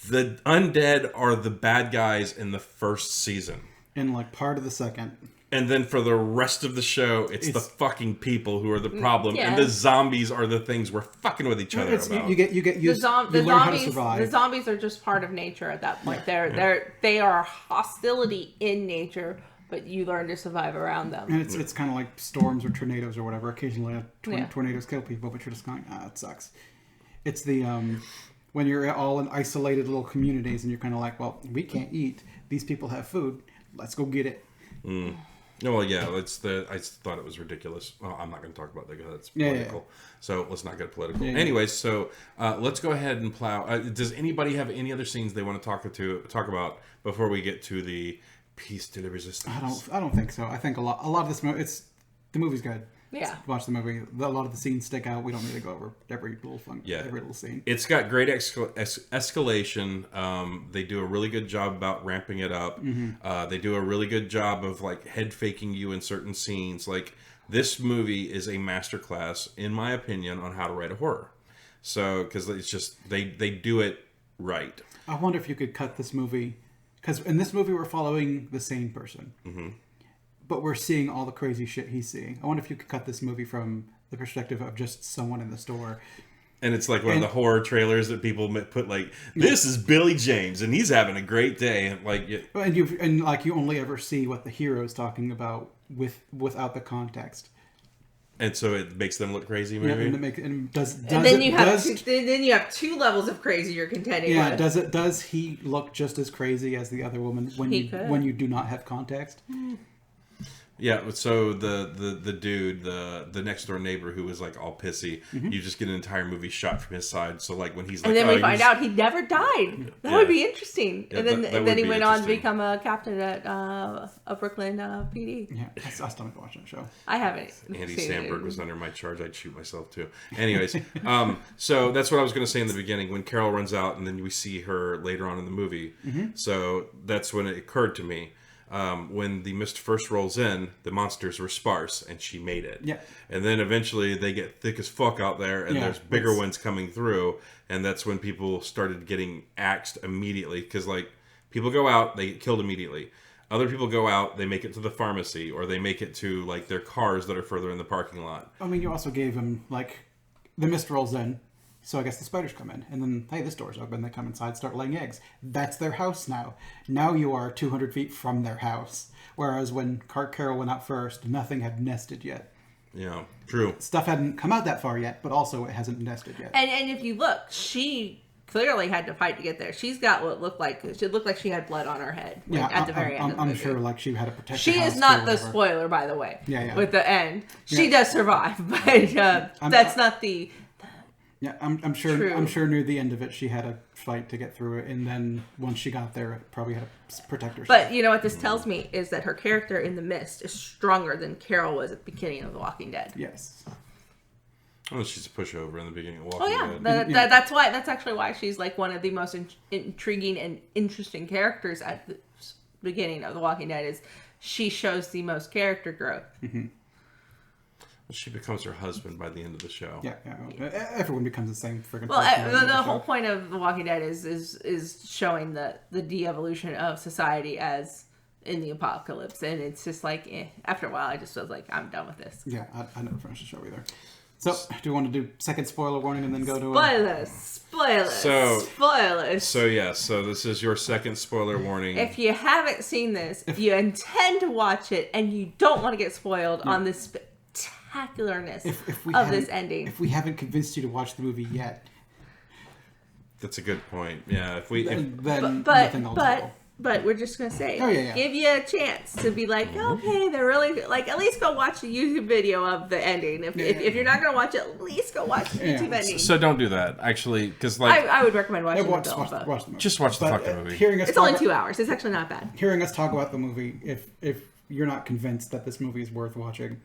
The undead are the bad guys in the first season. In like part of the second. And then for the rest of the show, it's the fucking people who are the problem, and the zombies are the things we're fucking with each other about. You get used. You learn how to survive. The zombies are just part of nature at that point. They are hostility in nature, but you learn to survive around them. And it's kind of like storms or tornadoes or whatever. Occasionally, tornadoes kill people, but you're just going, it sucks. It's the when you're all in isolated little communities, and you're kind of like, well, we can't eat. These people have food. Let's go get it. Mm. Oh, well, yeah, I thought it was ridiculous. Well, I'm not going to talk about that because that's political. Yeah. So let's not get political. Yeah. Anyways, so let's go ahead and plow. Does anybody have any other scenes they want to talk about before we get to the piece de la resistance? I don't think so. I think a lot of this movie, the movie's good. Yeah. Watch the movie. A lot of the scenes stick out. We don't need to go over every little scene. It's got great escalation. They do a really good job about ramping it up. Mm-hmm. They do a really good job of like head faking you in certain scenes. Like, this movie is a masterclass, in my opinion, on how to write a horror. So, because it's just they do it right. I wonder if you could cut this movie, because in this movie we're following the sane person. Mm-hmm. But we're seeing all the crazy shit he's seeing. I wonder if you could cut this movie from the perspective of just someone in the store. And it's like one of the horror trailers that people put like, this is Billy James and he's having a great day. And like, you only ever see what the hero's talking about without the context. And so it makes them look crazy, maybe. Yeah, then you have two levels of crazy you're contending with. Yeah, does he look just as crazy as the other woman when you do not have context? Yeah, so the dude, the next door neighbor who was like all pissy, you just get an entire movie shot from his side. So like when he's like, and then we find out he never died. That would be interesting. Yeah, and then that and would then he be went on to interesting. become a captain at a Brooklyn PD. Yeah, I still haven't watched that show. I haven't. Andy seen Samberg it. was under my charge. I'd shoot myself too. Anyways, so that's what I was going to say in the beginning. When Carol runs out, and then we see her later on in the movie. So that's when it occurred to me. When the mist first rolls in, the monsters were sparse, and she made it. Yeah. And then eventually they get thick as fuck out there, and there's bigger ones coming through, and that's when people started getting axed immediately, because like people go out, they get killed immediately. Other people go out, they make it to the pharmacy, or they make it to like their cars that are further in the parking lot. I mean, you also gave him like the mist rolls in. So I guess the spiders come in, and then, hey, this door's open. They come inside, start laying eggs. That's their house now. Now you are 200 feet from their house. Whereas when Carol went out first, nothing had nested yet. Yeah, true. Stuff hadn't come out that far yet, but also it hasn't nested yet. And if you look, she clearly had to fight to get there. She's got what looked like she had blood on her head. Like, Yeah, at the very end. I'm sure like she had to protect. She the house is not or the whatever. spoiler, by the way. Yeah. With the end, she Yeah. does survive, but that's not the. Yeah, I'm sure. True. I'm sure near the end of it, she had a fight to get through it, and then once she got there, it probably had to protect herself. But you know what this tells me is that her character in The Mist is stronger than Carol was at the beginning of The Walking Dead. Yes. Oh, she's a pushover in the beginning of Walking Oh yeah, Dead. that's actually why she's like one of the most intriguing and interesting characters at the beginning of The Walking Dead. Is she shows the most character growth. She becomes her husband by the end of the show. Yeah. Everyone becomes the same friggin' Well, person. the whole point of The Walking Dead is showing the de-evolution of society as in the apocalypse, and it's just like after a while, I just was like, I'm done with this. Yeah, I never finished the show either. So, do you want to do second spoiler warning and then go to Spoilers. So this is your second spoiler warning. If you haven't seen this, if you intend to watch it and you don't want to get spoiled on the spectacularness of this ending. If we haven't convinced you to watch the movie yet, That's a good point. Yeah, then nothing else will. But we're just gonna say, yeah. give you a chance to be like, okay, they're really like. At least go watch the YouTube video of the ending. If you're not gonna watch it, at least go watch the YouTube ending. So don't do that, actually, because like I would recommend watching Watch the the movie. just watch the But, fucking movie. Hearing us It's talk, only 2 hours. It's actually not bad. hearing us talk about the movie, if you're not convinced that this movie is worth watching,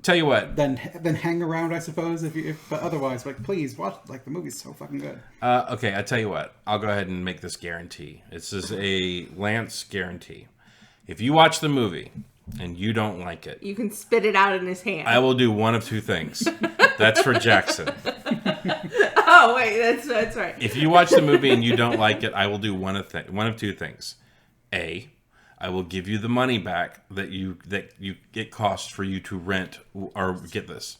Tell you what, then hang around, I suppose. But otherwise, like, please watch. Like, the movie's so fucking good. okay, I tell you what, I'll go ahead and make this guarantee. This is a Lance guarantee. If you watch the movie and you don't like it, You can spit it out in his hand. I will do one of two things. That's for Jackson. Oh wait, that's right. If you watch the movie and you don't like it, I will do one of two things. A, I will give you the money back that it costs for you to rent or get this.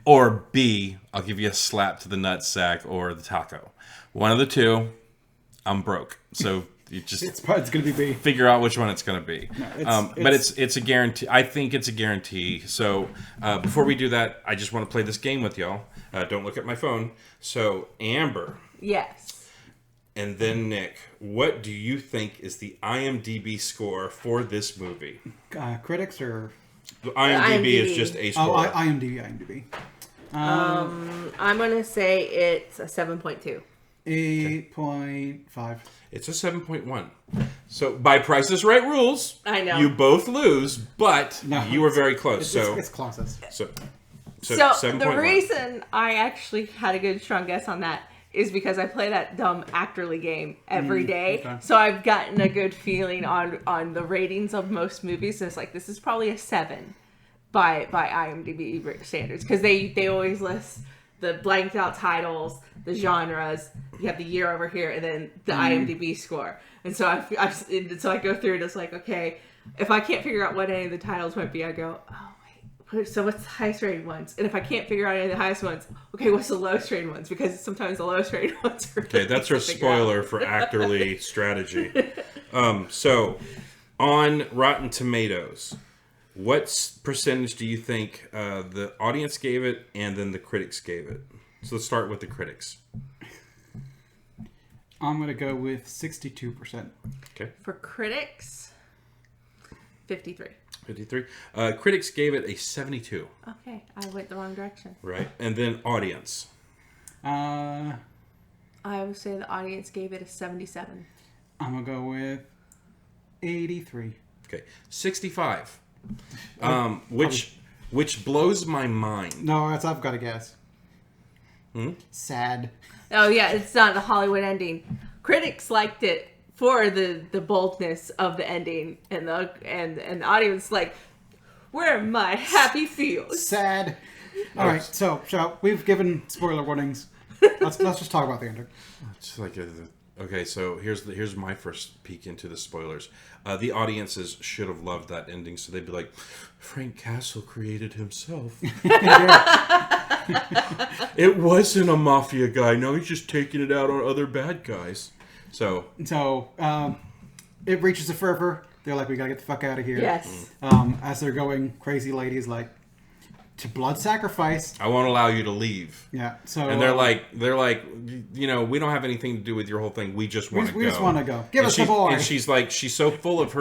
Or B, I'll give you a slap to the nutsack or the taco. One of the two, I'm broke. So you just It's going to be B. figure out which one it's going to be. No, but it's a guarantee. I think it's a guarantee. So before we do that, I just want to play this game with y'all. Don't look at my phone. So Amber Yes. and then Nick, what do you think is the IMDb score for this movie? Critics or IMDb is just a score. IMDb. I'm gonna say it's a 7.2. 8.5. It's a 7.1. So by Price is Right rules, I know. you both lose, but No, you were very close. It's closest. So 7.1. the reason I actually had a good strong guess on that is because I play that dumb Actorly game every day. okay. So I've gotten a good feeling on the ratings of most movies. So it's like, this is probably a 7 by IMDb standards. Because they always list the blanked out titles, the genres, you have the year over here, and then the IMDb score. And so I go through and it's like, okay, if I can't figure out what any of the titles might be, I go, oh, so what's the highest rated ones? And if I can't figure out any of the highest ones, okay, what's the lowest rated ones? Because sometimes the lowest rated ones are Okay, that's your spoiler for Actorly strategy. So, on Rotten Tomatoes, what percentage do you think the audience gave it and then the critics gave it? So let's start with the critics. I'm going to go with 62%. Okay. For critics, 53. 53. Critics gave it a 72. Okay, I went the wrong direction. Right. And then audience. I would say the audience gave it a 77. I'm going to go with 83. Okay. 65. Which blows my mind. No, I've got to guess. Sad. Oh yeah, it's not a Hollywood ending. Critics liked it for the boldness of the ending, and the audience like, where are my happy feels? Sad. All right, so we've given spoiler warnings. Let's just talk about the ending. It's like okay, so here's my first peek into the spoilers. The audiences should have loved that ending, so they'd be like, Frank Castle created himself. It wasn't a mafia guy. No, he's just taking it out on other bad guys. So it reaches a fervor. They're like, we gotta get the fuck out of here. Yes. As they're going, crazy lady's like, to blood sacrifice. I won't allow you to leave. Yeah. So and they're like, we don't have anything to do with your whole thing. We just want to go. We just want to go. Give and us the boy. And she's like, she's so full of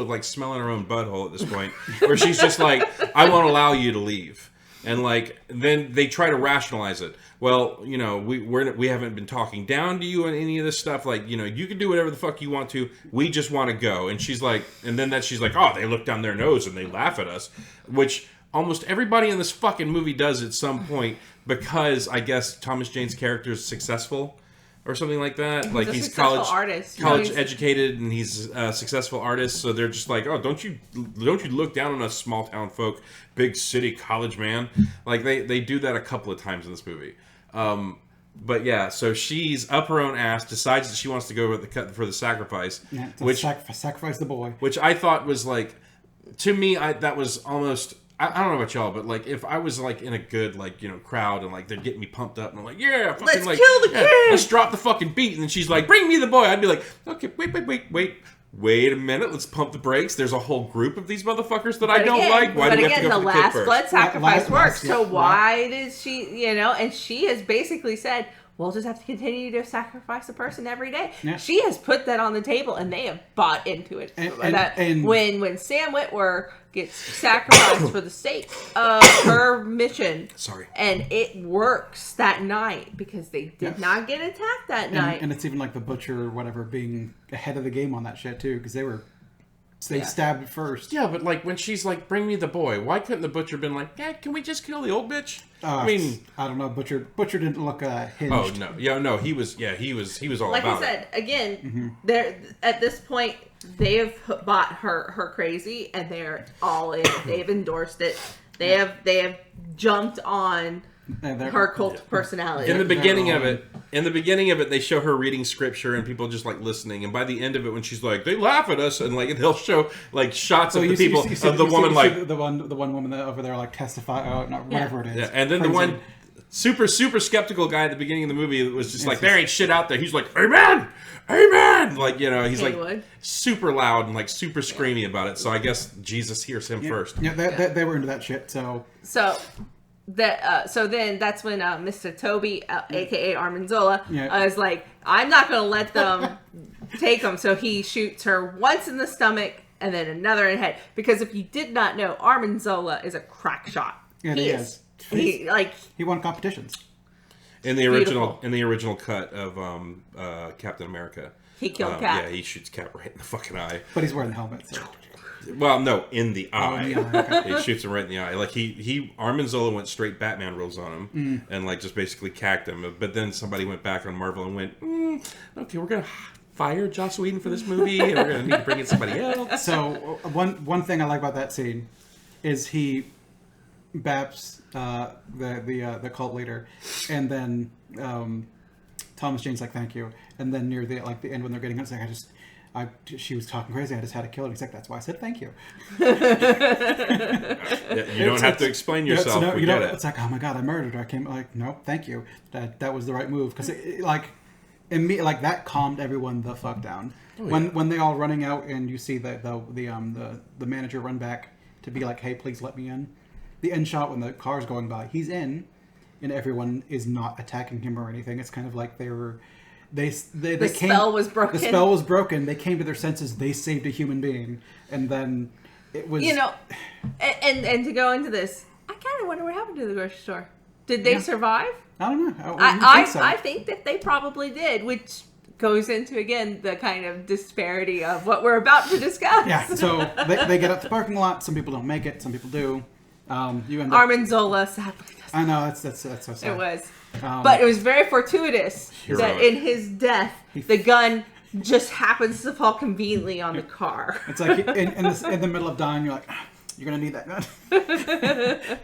like smelling her own butthole at this point, where she's just like, I won't allow you to leave. And like, then they try to rationalize it. Well, we haven't been talking down to you on any of this stuff. Like, you can do whatever the fuck you want to. We just want to go. And she's like, oh, they look down their nose and they laugh at us, which almost everybody in this fucking movie does at some point, because I guess Thomas Jane's character is successful or something like that. Like, he's college educated, and he's a successful artist. So they're just like, oh, don't you look down on us small town folk, big city college man. Like, they do that a couple of times in this movie. But yeah, so she's up her own ass, decides that she wants to go for the sacrifice, sacrifice the boy, which I thought was like, to me, that was almost. I don't know about y'all, but like, if I was like in a good crowd and like they're getting me pumped up and I'm like, yeah, fucking, let's like, kill the kid, let's drop the fucking beat, and then she's like, bring me the boy. I'd be like, okay, wait a minute, let's pump the brakes. There's a whole group of these motherfuckers that I don't like. Why do we have to go for the kid first? The last blood sacrifice works. So why did she? And she has basically said, we'll just have to continue to sacrifice a person every day. Yeah. She has put that on the table, and they have bought into it. And when Sam Witwer gets sacrificed for the sake of her mission, and it works that night because they did not get attacked that night. And it's even like the butcher or whatever being ahead of the game on that shit too, because they stabbed first. Yeah, but like when she's like, "Bring me the boy," why couldn't the butcher been like, "Yeah, can we just kill the old bitch?" I don't know. Butcher didn't look hinged. Oh no, yeah, no, he was all like about I said, again, they're at this point they have bought her crazy, and they're all in. They've endorsed it. They have jumped on her cult personality. In the beginning of it, they show her reading scripture and people just like listening. And by the end of it, when she's like, they laugh at us, and like they'll show like shots of the people of the woman like the one woman that over there like testify, whatever it is. Yeah, and then crazy. The one super skeptical guy at the beginning of the movie was just like, there ain't shit out there. He's like, amen, amen. Like he's like super loud and like super screamy about it. So I guess Jesus hears him first. Yeah, they were into that shit. So then that's when Mr. Toby, aka Armanzola, is like, I'm not going to let them take him. So he shoots her once in the stomach and then another in the head. Because if you did not know, Armanzola is a crack shot. Yeah, he is. He won competitions. In the original cut of Captain America, he killed Cap. Yeah, he shoots Cap right in the fucking eye. But he's wearing the helmet. So. Well, no, in the eye. Okay. He shoots him right in the eye. Like Armanzola went straight Batman rules on him and like just basically cacked him. But then somebody went back on Marvel and went, okay, we're gonna fire Joss Whedon for this movie, and we're gonna need to bring in somebody else. So one thing I like about that scene is he baps the cult leader, and then Thomas Jane's like, thank you, and then near the end when they're getting out, it's like, she was talking crazy. I just had to kill her. He's like, that's why I said thank you. You don't have to explain yourself. We get it. It's like, oh my god, I murdered her. I came like, no, thank you. That was the right move, because that calmed everyone the fuck down. When they all running out and you see the manager run back to be like, hey, please let me in. The end shot when the car's going by, he's in, and everyone is not attacking him or anything. It's kind of like the spell was broken. The spell was broken. They came to their senses. They saved a human being, and then it was... and to go into this, I kind of wonder what happened to the grocery store. Did they survive? I don't know. I think that they probably did, which goes into, again, the kind of disparity of what we're about to discuss. Yeah, so they get up the parking lot. Some people don't make it. Some people do. You end up... Armin Zola, sadly, doesn't. I know, that's so sad. It was. But it was very fortuitous that in his death, the gun just happens to fall conveniently on the car. It's like in the middle of dying, you're like, you're going to need that gun.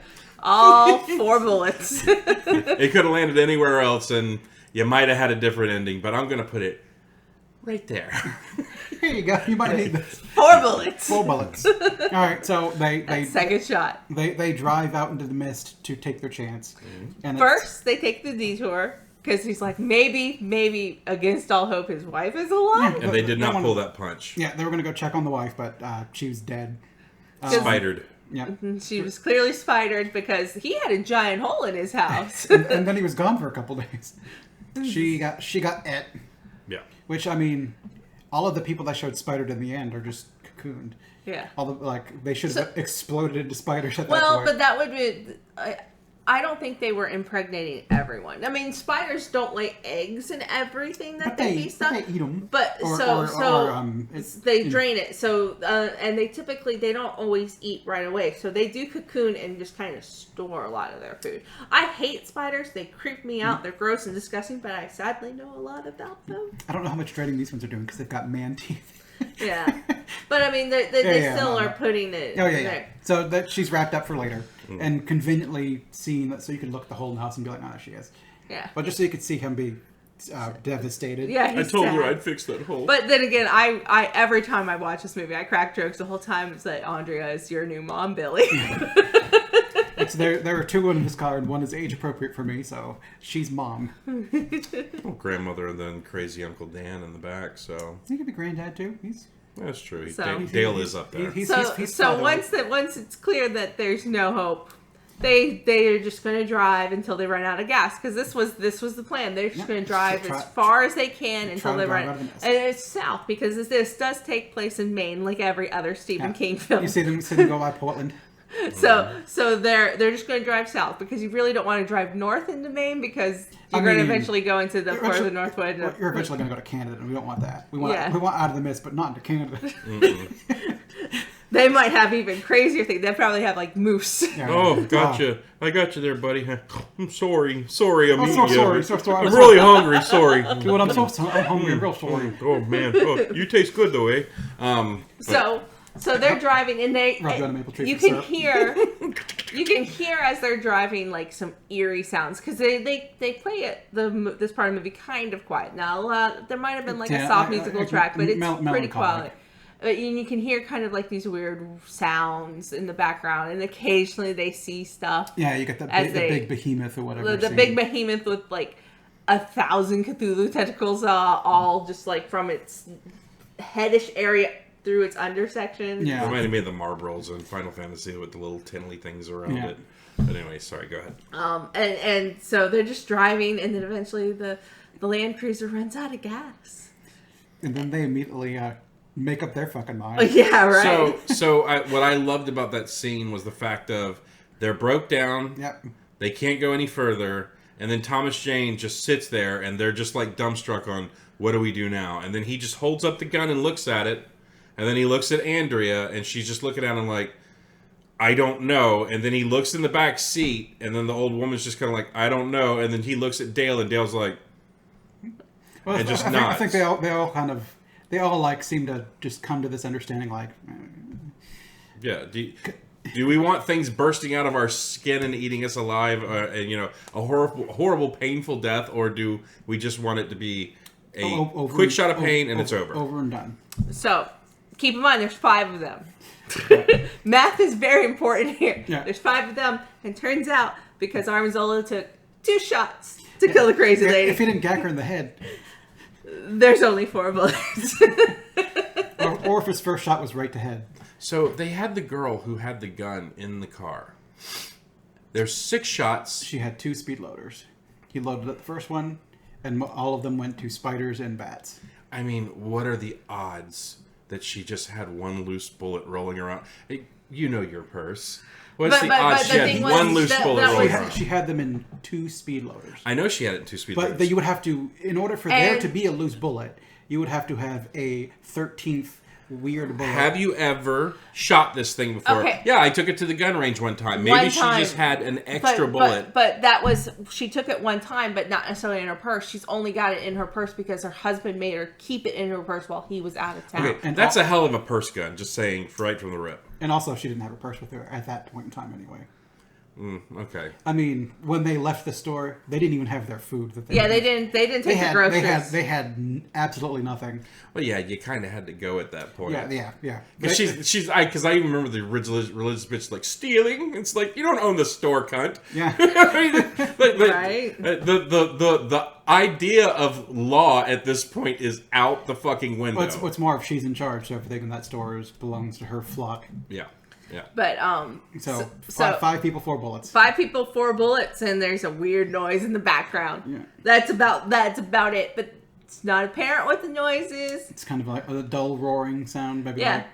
All 4 bullets. It could have landed anywhere else, and you might have had a different ending, but I'm going to put it right there. Here you go. You might need this. 4 bullets. 4 bullets. All right, so they second shot. They drive out into the mist to take their chance. And first, they take the detour because he's like, maybe against all hope, his wife is alive. And they did not pull that punch. Yeah, they were going to go check on the wife, but she was dead. Spidered. Yeah. She was clearly spidered because he had a giant hole in his house. and then he was gone for a couple days. She got et. Yeah. Which, I mean, all of the people that showed spidered in the end are just cocooned. Yeah. All the, they should have exploded into spiders at that point. point. But that would be... I don't think they were impregnating everyone. I mean, spiders don't lay eggs in everything that they feast on. They eat them. But they drain it. So and they don't always eat right away. So they do cocoon and just kind of store a lot of their food. I hate spiders. They creep me out. They're gross and disgusting. But I sadly know a lot about them. I don't know how much draining these ones are doing because they've got man teeth. Yeah, but I mean, they still are putting it. Oh yeah. So that she's wrapped up for later, and conveniently seen that, so you could look at the hole in the house and be like, "No, there she is." Yeah. But just so you could see him be devastated. Yeah, I told her I'd fix that hole. But then again, I every time I watch this movie, I crack jokes the whole time. It's like, Andrea is your new mom, Billy. There are 2 in this car, and one is age appropriate for me, so she's mom. Well, grandmother and then crazy Uncle Dan in the back. So he could be granddad too. That's true. So, Dale is up there. So once it's clear that there's no hope, they are just going to drive until they run out of gas, because this was the plan. They're just going to drive as far as they can until they run. And it's south, because this does take place in Maine, like every other Stephen King film. You see them go by Portland. So they're just going to drive south, because you really don't want to drive north into Maine, because you're going to eventually go into the further northwest. You're eventually going to go to Canada, and we don't want that. We want out of the mist, but not into Canada. They might have even crazier things. They probably have like moose. Yeah. Oh, gotcha. I got you there, buddy. I'm sorry. I'm so sorry. I'm really hungry. Sorry. Dude, I'm hungry. I'm real sorry. Oh man. Oh, you taste good though, eh? So they're driving, and you can hear as they're driving like some eerie sounds, because they play it this part of the movie kind of quiet. Now there might have been like a soft musical track, but it's pretty quiet. And you can hear kind of like these weird sounds in the background, and occasionally they see stuff. Yeah, you get the big behemoth or whatever. The big behemoth with like 1,000 Cthulhu tentacles, all just like from its headish area through its undersection. Yeah, reminded me of the Marlboros in Final Fantasy with the little tinly things around it. But anyway, sorry, go ahead. And so they're just driving, and then eventually the Land Cruiser runs out of gas. And then they immediately make up their fucking mind. Yeah, right. So what I loved about that scene was the fact of they're broke down. Yep. They can't go any further, and then Thomas Jane just sits there, and they're just like dumbstruck on what do we do now? And then he just holds up the gun and looks at it, and then he looks at Andrea, and she's just looking at him like, I don't know. And then he looks in the back seat, and then the old woman's just kind of like, I don't know. And then he looks at Dale, and Dale's like, and just nods. I think they all like seem to just come to this understanding, like, yeah. Do we want things bursting out of our skin and eating us alive, and a horrible, painful death, or do we just want it to be a quick shot of pain and it's over and done? So keep in mind, there's 5 of them. Math is very important here. Yeah. There's 5 of them, and turns out because Armin Zola took 2 shots to kill the crazy lady. If he didn't gag her in the head, there's only 4 bullets. or if his first shot was right to head. So they had the girl who had the gun in the car. There's 6 shots. She had 2 speed loaders. He loaded up the first one, and all of them went to spiders and bats. I mean, what are the odds that she just had one loose bullet rolling around. Hey, you know your purse. But What's the odds she had one loose bullet rolling around? She had them in 2 speed loaders. I know she had it in 2 speed loaders. But you would have to, in order for there to be a loose bullet, you would have to have a 13th weird bullet. Have you ever shot this thing before? Okay. Yeah, I took it to the gun range one time. Maybe she just had an extra bullet. But that was, she took it one time, but not necessarily in her purse. She's only got it in her purse because her husband made her keep it in her purse while he was out of town. Okay, and that's a hell of a purse gun, just saying, right from the rip. And also, she didn't have a purse with her at that point in time anyway. Okay. I mean, when they left the store, they didn't even have their food. They didn't take the groceries. They had absolutely nothing. Well, yeah, you kind of had to go at that point. Yeah. Because I even remember the religious bitch like stealing. It's like, you don't own the store, cunt. Yeah. Right. The idea of law at this point is out the fucking window. What's more, if she's in charge, so everything in that store belongs to her flock. Yeah. Yeah. But so 5 people, 4 bullets. 5 people, 4 bullets, and there's a weird noise in the background. Yeah. That's about it. But it's not apparent what the noise is. It's kind of like a dull roaring sound, maybe. Yeah.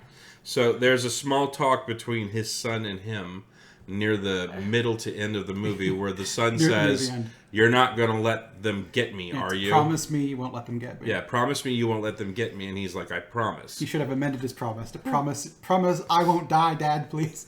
So there's a small talk between his son and him near the middle to end of the movie where the son says, "You're not going to let them get me, are you? Promise me you won't let them get me." Yeah, promise me you won't let them get me. And he's like, "I promise." He should have amended his promise to promise I won't die, Dad, please.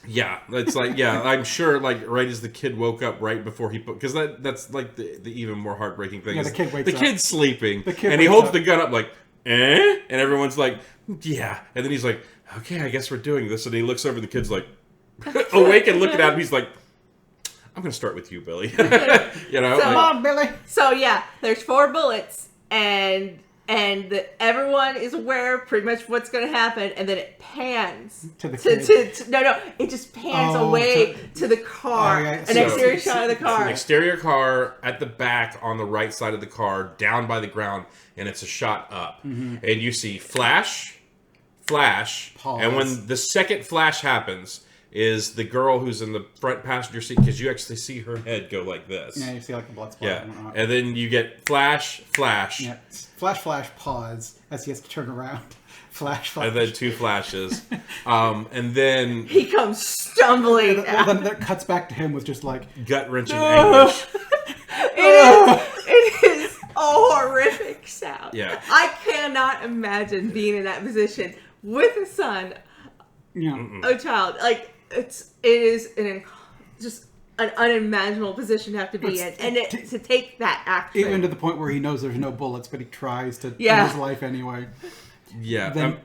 Yeah, it's like, yeah, I'm sure, like, right as the kid woke up right before he put... Because that's, like, the even more heartbreaking thing. Yeah, the kid wakes up. The kid's sleeping, kid and he holds up. the gun up like, eh? And everyone's like, yeah. And then he's like, okay, I guess we're doing this. And he looks over, and the kid's like, awake and looking at him. He's like, I'm going to start with you, Billy. You know? Come on, Billy. So, yeah, there's 4 bullets, and everyone is aware of pretty much what's going to happen, and then it pans to the kid. It just pans away to the car, exterior shot of the car. An exterior car at the back on the right side of the car, down by the ground, and it's a shot up. Mm-hmm. And you see flash, pause. And when the second flash happens, is the girl who's in the front passenger seat, because you actually see her head go like this. Yeah, you see like the blood spot. Yeah, and then you get flash. Yeah, flash, pause, as he has to turn around. Flash. And then 2 flashes. And then... He comes stumbling out. Then that cuts back to him with just like... gut-wrenching anguish. It is a horrific sound. Yeah. I cannot imagine being in that position with a son, a child. Like, it is just an unimaginable position to have to be in, and to take that action. Even to the point where he knows there's no bullets, but he tries to end his life anyway. Yeah. Then,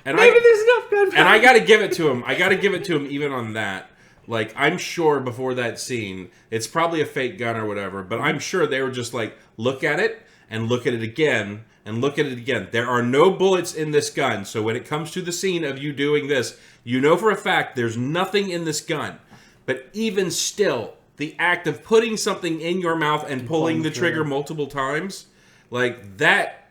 and maybe there's enough gunfire. And I gotta give it to him even on that. Like, I'm sure before that scene, it's probably a fake gun or whatever, but I'm sure they were just like, look at it, and look at it again, and look at it again. There are no bullets in this gun, so when it comes to the scene of you doing this, you know for a fact there's nothing in this gun. But even still, the act of putting something in your mouth and pulling the trigger multiple times, like that...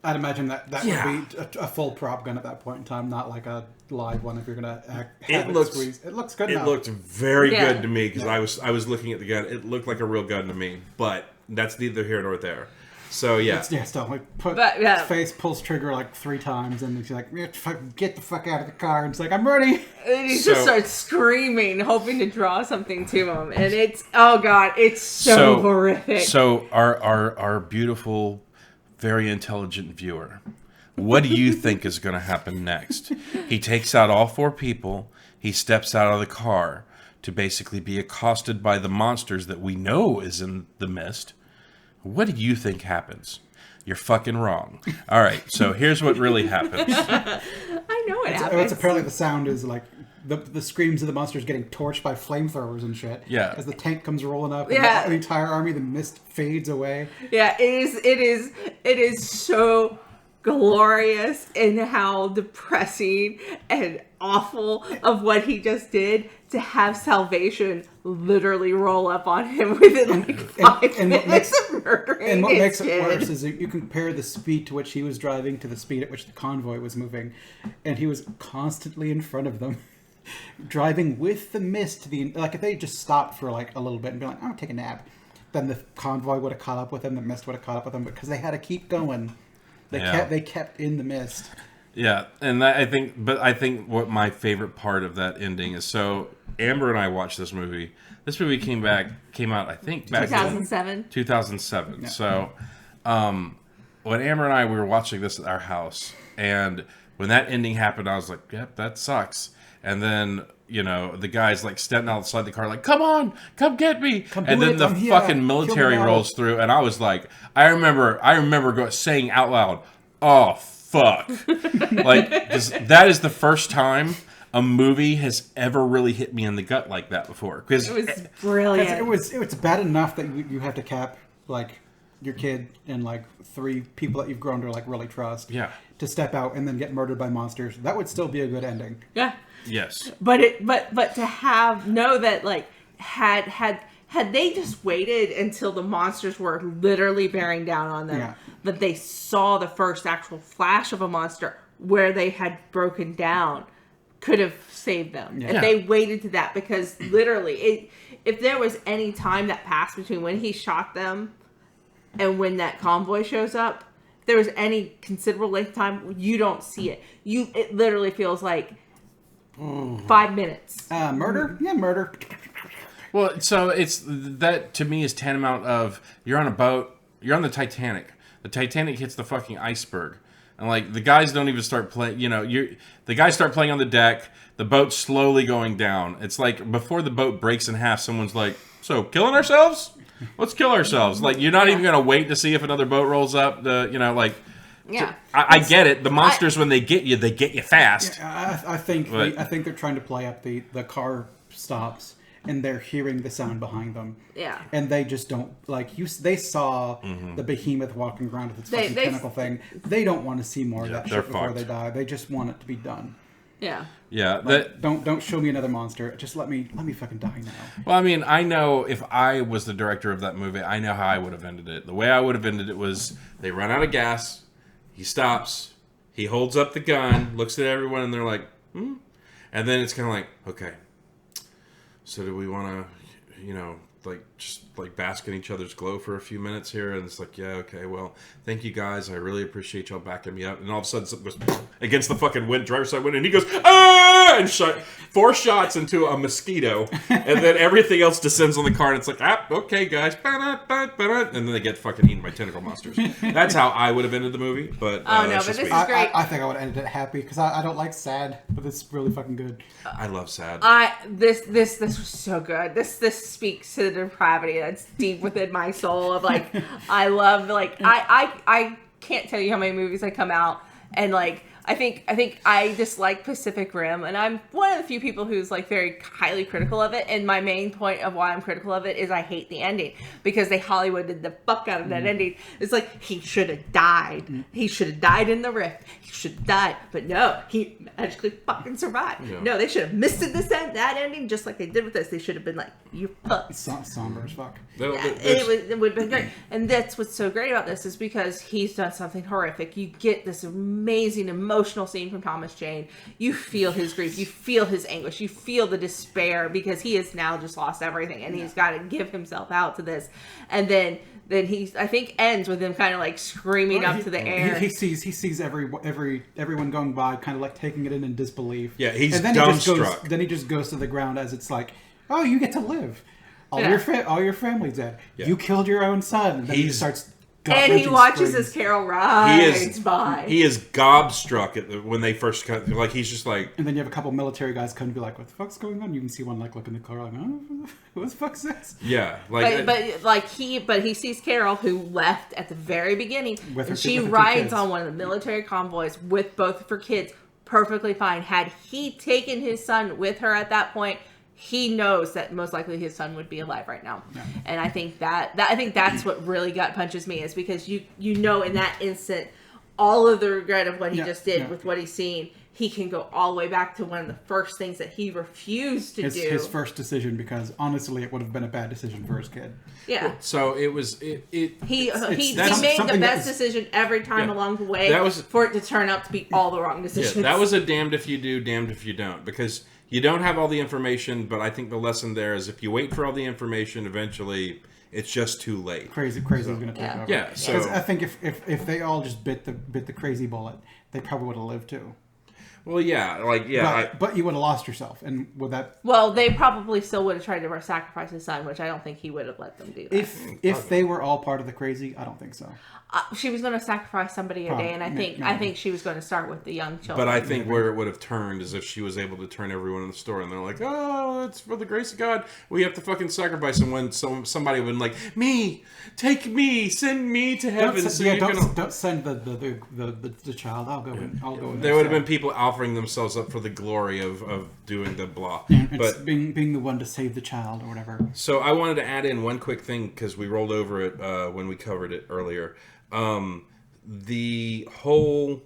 I'd imagine that would be a full prop gun at that point in time, not like a live one if you're going to have it squeezed. It looks good now. It looked very good to me, because I was looking at the gun. It looked like a real gun to me, but that's neither here nor there. So, yeah. Still, like, face pulls trigger like 3 times, and she's like, get the fuck out of the car. And it's like, I'm ready. And he just starts screaming, hoping to draw something to him. And it's, oh God, it's so horrific. So, our beautiful, very intelligent viewer, what do you think is going to happen next? He takes out all 4 people. He steps out of the car to basically be accosted by the monsters that we know is in the mist. What do you think happens? You're fucking wrong. All right, so here's what really happens. I know it happens. Apparently the sound is like the screams of the monsters getting torched by flamethrowers and shit. Yeah. As the tank comes rolling up, and the entire army, the mist fades away. Yeah, it is so glorious in how depressing and awful of what he just did to have salvation literally roll up on him within like 5 minutes of murdering. And what makes kid. it worse is you compare the speed to which he was driving to the speed at which the convoy was moving, and he was constantly in front of them, driving with the mist. Like if they just stopped for like a little bit and be like, "I'm gonna take a nap," then the convoy would have caught up with him. The mist would have caught up with him because they had to keep going. They kept in the mist. Yeah, and I think what my favorite part of that ending is, so Amber and I watched this movie. This movie came out, I think, back 2007. 2007. Yeah. So, when Amber and I, we were watching this at our house, and when that ending happened, I was like, yep, that sucks. And then, the guy's like stepping outside the car, like, come on, come get me. And then the fucking military rolls through, and I was like, I remember saying out loud, oh, fuck. Like, 'cause that is the first time a movie has ever really hit me in the gut like that before. Because it was brilliant. It was bad enough that you have to cap like your kid and like 3 people that you've grown to like really trust. Yeah. To step out and then get murdered by monsters. That would still be a good ending. Yeah. Yes. But to know that like had they just waited until the monsters were literally bearing down on them, that they saw the first actual flash of a monster where they had broken down, could have saved them. Yeah. If they waited to that, because literally, if there was any time that passed between when he shot them and when that convoy shows up, if there was any considerable length of time, you don't see it. It literally feels like 5 minutes. Murder? Yeah, murder. Well, so that to me is tantamount of you're on a boat, you're on the Titanic. The Titanic hits the fucking iceberg. And like the guys don't even start playing, the guys start playing on the deck, the boat's slowly going down. It's like before the boat breaks in half, someone's like, so killing ourselves? Let's kill ourselves. Like you're not even going to wait to see if another boat rolls up. Yeah. I get it. The monsters, when they get you fast. Yeah, I think they're trying to play up the car stops and they're hearing the sound behind them. Yeah. And they just don't they saw the behemoth walking around with its fucking tentacle thing. They don't want to see more of that shit before they die. They just want it to be done. Yeah. Yeah. Like, don't show me another monster. Just let me fucking die now. Well, I mean, I know if I was the director of that movie, I know how I would have ended it. The way I would have ended it was they run out of gas, he stops, he holds up the gun, looks at everyone, and they're like, hmm? And then it's kind of like, okay, so do we want to, just bask in each other's glow for a few minutes here? And it's like, yeah, okay, well, thank you guys. I really appreciate y'all backing me up. And all of a sudden, something goes against the fucking driver's side window, and he goes, ah! And shot 4 shots into a mosquito. And then everything else descends on the car, and it's like, okay, guys. And then they get fucking eaten by tentacle monsters. That's how I would have ended the movie. But this is great. I think I would have ended it happy, because I don't like sad, but it's really fucking good. I love sad. This was so good. This speaks to the depravity that's deep within my soul of like, I love, like, I can't tell you how many movies I come out and like, I think I dislike Pacific Rim, and I'm one of the few people who's like very highly critical of it. And my main point of why I'm critical of it is I hate the ending, because they Hollywooded the fuck out of that ending. It's like he should have died. He should have died in the rift. He should have died, but no, he magically fucking survived. Yeah. No, they should have missed that ending just like they did with this. They should have been like, you fuck. Somber as fuck. It would have been great. And that's what's so great about this, is because he's done something horrific. You get this amazing emotional scene from Thomas Jane. You feel his grief. You feel his anguish. You feel the despair, because he has now just lost everything, and he's got to give himself out to this. And then he, I think, ends with him kind of like screaming up to the air. He sees everyone going by, kind of like taking it in disbelief. Yeah, he's and then dumbstruck. Then he just goes to the ground as it's like, oh, you get to live. All your family's dead. Yeah. You killed your own son. And then he starts. And he watches as Carol rides by. He is gobstruck when they first come. Like, he's just like. And then you have a couple military guys come and be like, "What the fuck's going on?" You can see one like look in the car, like, "Oh, who the fuck's this?" Yeah, like. But he sees Carol, who left at the very beginning. She with her rides on one of the military convoys with both of her kids, perfectly fine. Had he taken his son with her at that point, he knows that most likely his son would be alive right now. Yeah. And I think that's what really gut punches me, is because you know in that instant all of the regret of what he just did with what he's seen, he can go all the way back to one of the first things that he refused to do. His first decision, because honestly it would have been a bad decision for his kid. Yeah. Well, so it was he made the best decision every time along the way for it to turn out to be all the wrong decisions. Yeah, that was a damned if you do, damned if you don't, because you don't have all the information, but I think the lesson there is if you wait for all the information, eventually It's just too late. Crazy is going to take over. Yeah, so I think if they all just bit the crazy bullet, they probably would have lived too. Well, yeah, but you would have lost yourself, and would that? Well, they probably still would have tried to sacrifice his son, which I don't think he would have let them do that. If they were all part of the crazy, I don't think so. She was going to sacrifice somebody a day, and I think she was going to start with the young children. But I think where it would have turned is if she was able to turn everyone in the store, and they're like, "Oh, it's for the grace of God. We have to fucking sacrifice." And when somebody would like, "Me, take me, send me to heaven." Don't send the child. I'll go in. There would have been people offering themselves up for the glory of doing the blah. But being the one to save the child or whatever. So I wanted to add in one quick thing because we rolled over it when we covered it earlier. The whole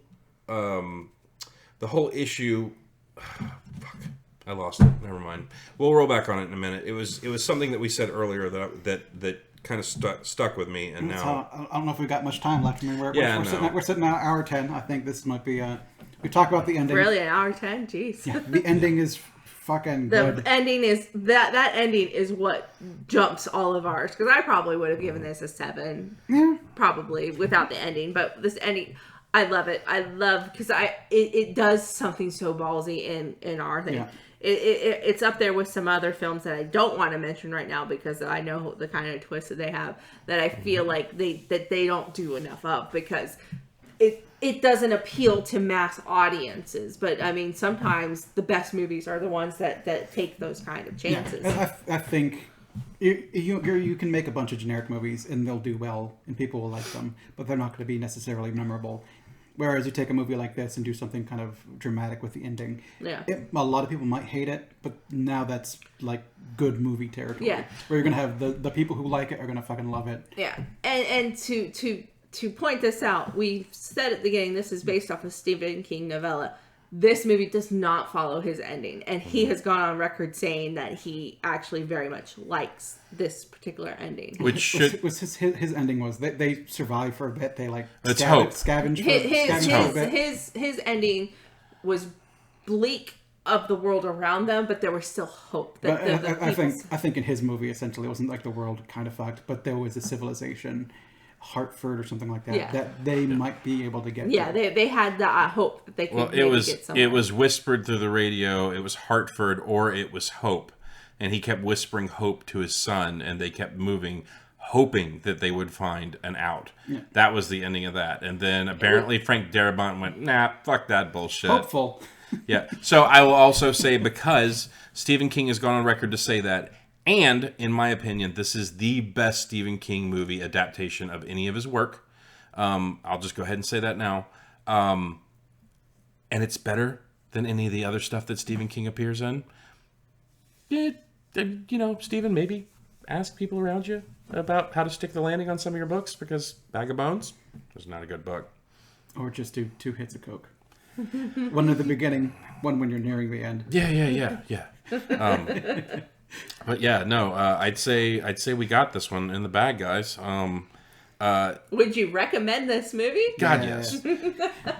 issue. Fuck, I lost it. Never mind. We'll roll back on it in a minute. It was something that we said earlier that kind of stuck with me, and now I don't know if we've got much time left. I mean, we're sitting at hour 10. I think this might be. We talked about the ending. Really, an hour 10? Jeez. Yeah, the ending is fucking good. The ending is that ending is what jumps all of ours, because I probably would have given this a 7. Yeah. Probably without the ending, but this ending, I love it. I love because it does something so ballsy in our thing. Yeah. It's up there with some other films that I don't want to mention right now because I know the kind of twist that they have that I feel like they don't do enough of, because it doesn't appeal to mass audiences. But I mean, sometimes the best movies are the ones that take those kind of chances. Yeah, I think you can make a bunch of generic movies and they'll do well and people will like them, but they're not going to be necessarily memorable. Whereas you take a movie like this and do something kind of dramatic with the ending, a lot of people might hate it, but now that's like good movie territory. Yeah, where you're gonna have the people who like it are gonna fucking love it. Yeah, and to point this out, we said at the beginning this is based off a Stephen King novella. This movie does not follow his ending, and he has gone on record saying that he actually very much likes this particular ending. Which his ending was they survive for a bit. They scavenge for a bit. His ending was bleak of the world around them, but there was still hope. I think in his movie essentially it wasn't like the world kind of fucked, but there was a civilization. Hartford or something like that that they might be able to get. Yeah, they had that hope that they could get somewhere. It was whispered through the radio. It was Hartford or it was hope, and he kept whispering hope to his son, and they kept moving, hoping that they would find an out. Yeah. That was the ending of that, and then apparently Frank Darabont went, "Nah, fuck that bullshit." Hopeful. Yeah. So I will also say, because Stephen King has gone on record to say that. And, in my opinion, this is the best Stephen King movie adaptation of any of his work. I'll just go ahead and say that now. And it's better than any of the other stuff that Stephen King appears in. Stephen, maybe ask people around you about how to stick the landing on some of your books, because Bag of Bones was not a good book. Or just do 2 hits of Coke. One at the beginning, one when you're nearing the end. Yeah. But yeah, no, I'd say we got this one in the bag, guys. Would you recommend this movie? God, yes.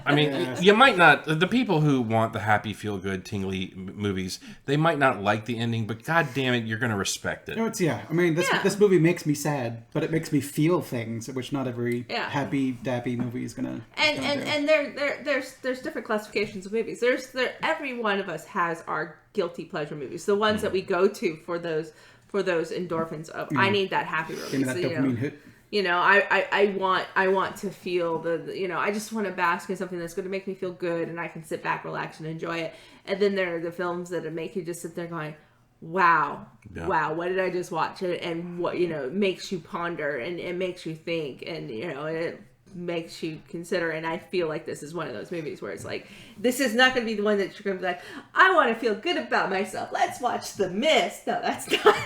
I mean, you might not. The people who want the happy, feel-good, tingly movies, they might not like the ending, but god damn it, you're going to respect it. I mean, this movie makes me sad, but it makes me feel things, which not every happy, dappy movie is going to. And there's different classifications of movies. Every one of us has our guilty pleasure movies, the ones that we go to for those endorphins of I need that happy release. Give me that dopamine hit. I want to feel I just want to bask in something that's going to make me feel good, and I can sit back, relax, and enjoy it. And then there are the films that make you just sit there going, wow, what did I just watch? And what, makes you ponder, and it makes you think, and, it makes you consider. And I feel like this is one of those movies where it's like, this is not going to be the one that you're going to be like, I want to feel good about myself. Let's watch The Mist. No, that's not.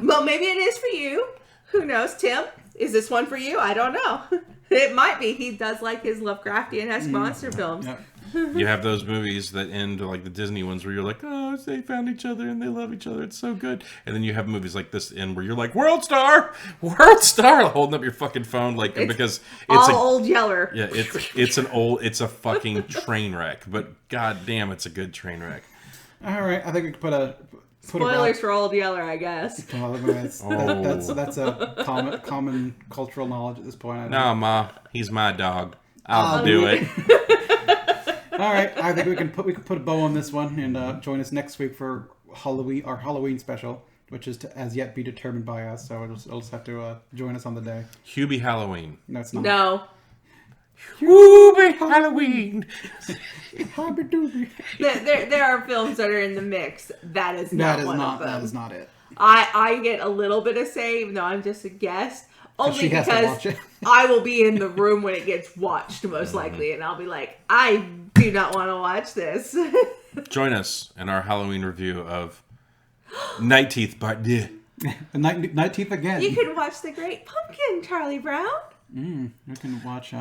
Well, maybe it is for you. Who knows, Tim? Is this one for you? I don't know. It might be. He does like his Lovecraftian-esque monster films. Yep. You have those movies that end like the Disney ones where you're like, oh, they found each other and they love each other. It's so good. And then you have movies like this end where you're like, World Star, holding up your fucking phone because it's Old Yeller. Yeah, it's a fucking train wreck. But god damn, it's a good train wreck. All right, I think we could Spoilers for Old Yeller, I guess. Well, that's a common cultural knowledge at this point. I think. No, Ma, he's my dog. I'll do it. All right, I think we can put a bow on this one and join us next week for our Halloween special, which is to as yet be determined by us. So it'll just have to join us on the day. Hubie Halloween. No, it's not. No. Hubie Halloween. There are films that are in the mix. That is not one of them. That is not it. I get a little bit of say, even though I'm just a guest. Only She has to because watch it. I will be in the room when it gets watched, most likely, and I'll be like, I do not want to watch this. Join us in our Halloween review of Night Teeth Part 2. The Night Teeth again. You can watch The Great Pumpkin, Charlie Brown. You can watch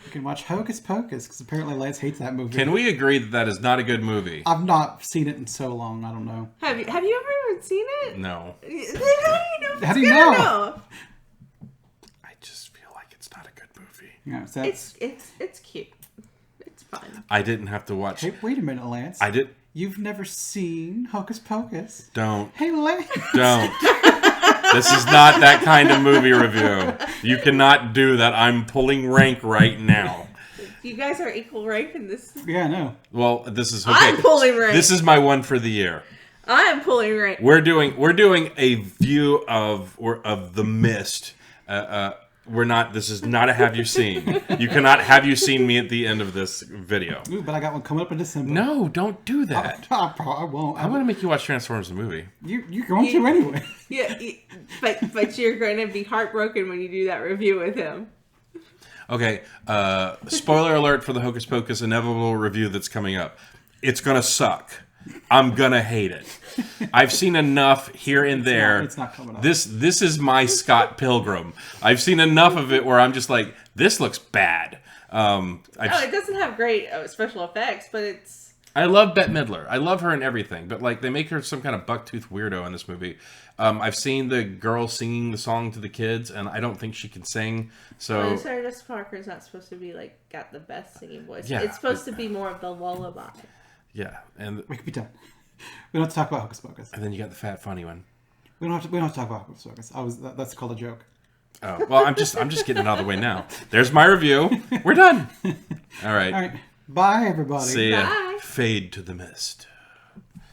you can watch Hocus Pocus, because apparently Lance hates that movie. Can we agree that that is not a good movie? I've not seen it in so long. I don't know. Have you ever even seen it? No. Then how do you know? How do you know? I just feel like it's not a good movie. Yeah, so It's cute. It's fun. I didn't have to watch. Hey, wait a minute, Lance. I did. You've never seen Hocus Pocus? Don't. Hey, Lance. Don't. This is not that kind of movie review. You cannot do that. I'm pulling rank right now. You guys are equal rank in this. Yeah, I know. Well, this is okay. I'm pulling rank. This is my one for the year. I am pulling rank. We're doing a view of The Mist. We're not. This is not a have you seen. You cannot have you seen me at the end of this video. Ooh, but I got one coming up in December. No, don't do that. I won't. I want to make you watch Transformers the movie. You're going to anyway. Yeah, but you're going to be heartbroken when you do that review with him. Okay, spoiler alert for the Hocus Pocus inevitable review that's coming up. It's gonna suck. I'm gonna hate it. I've seen enough here and there. It's not coming up. This is my Scott Pilgrim. I've seen enough of it where I'm just like, this looks bad. It doesn't have great special effects, but it's... I love Bette Midler. I love her and everything, but like they make her some kind of bucktooth weirdo in this movie. I've seen the girl singing the song to the kids, and I don't think she can sing. So Sarah Jessica Parker is not supposed to be like got the best singing voice. Yeah, it's supposed to be more of the lullaby. yeah, and We can be done. We don't have to talk about Hocus Pocus. then you got the fat funny one. We don't have to talk about Hocus Pocus. That's called a joke. Oh well, I'm just getting it out of the way now. There's my review. We're done. All right. All right. Bye, everybody. See ya. Bye. Fade to the mist.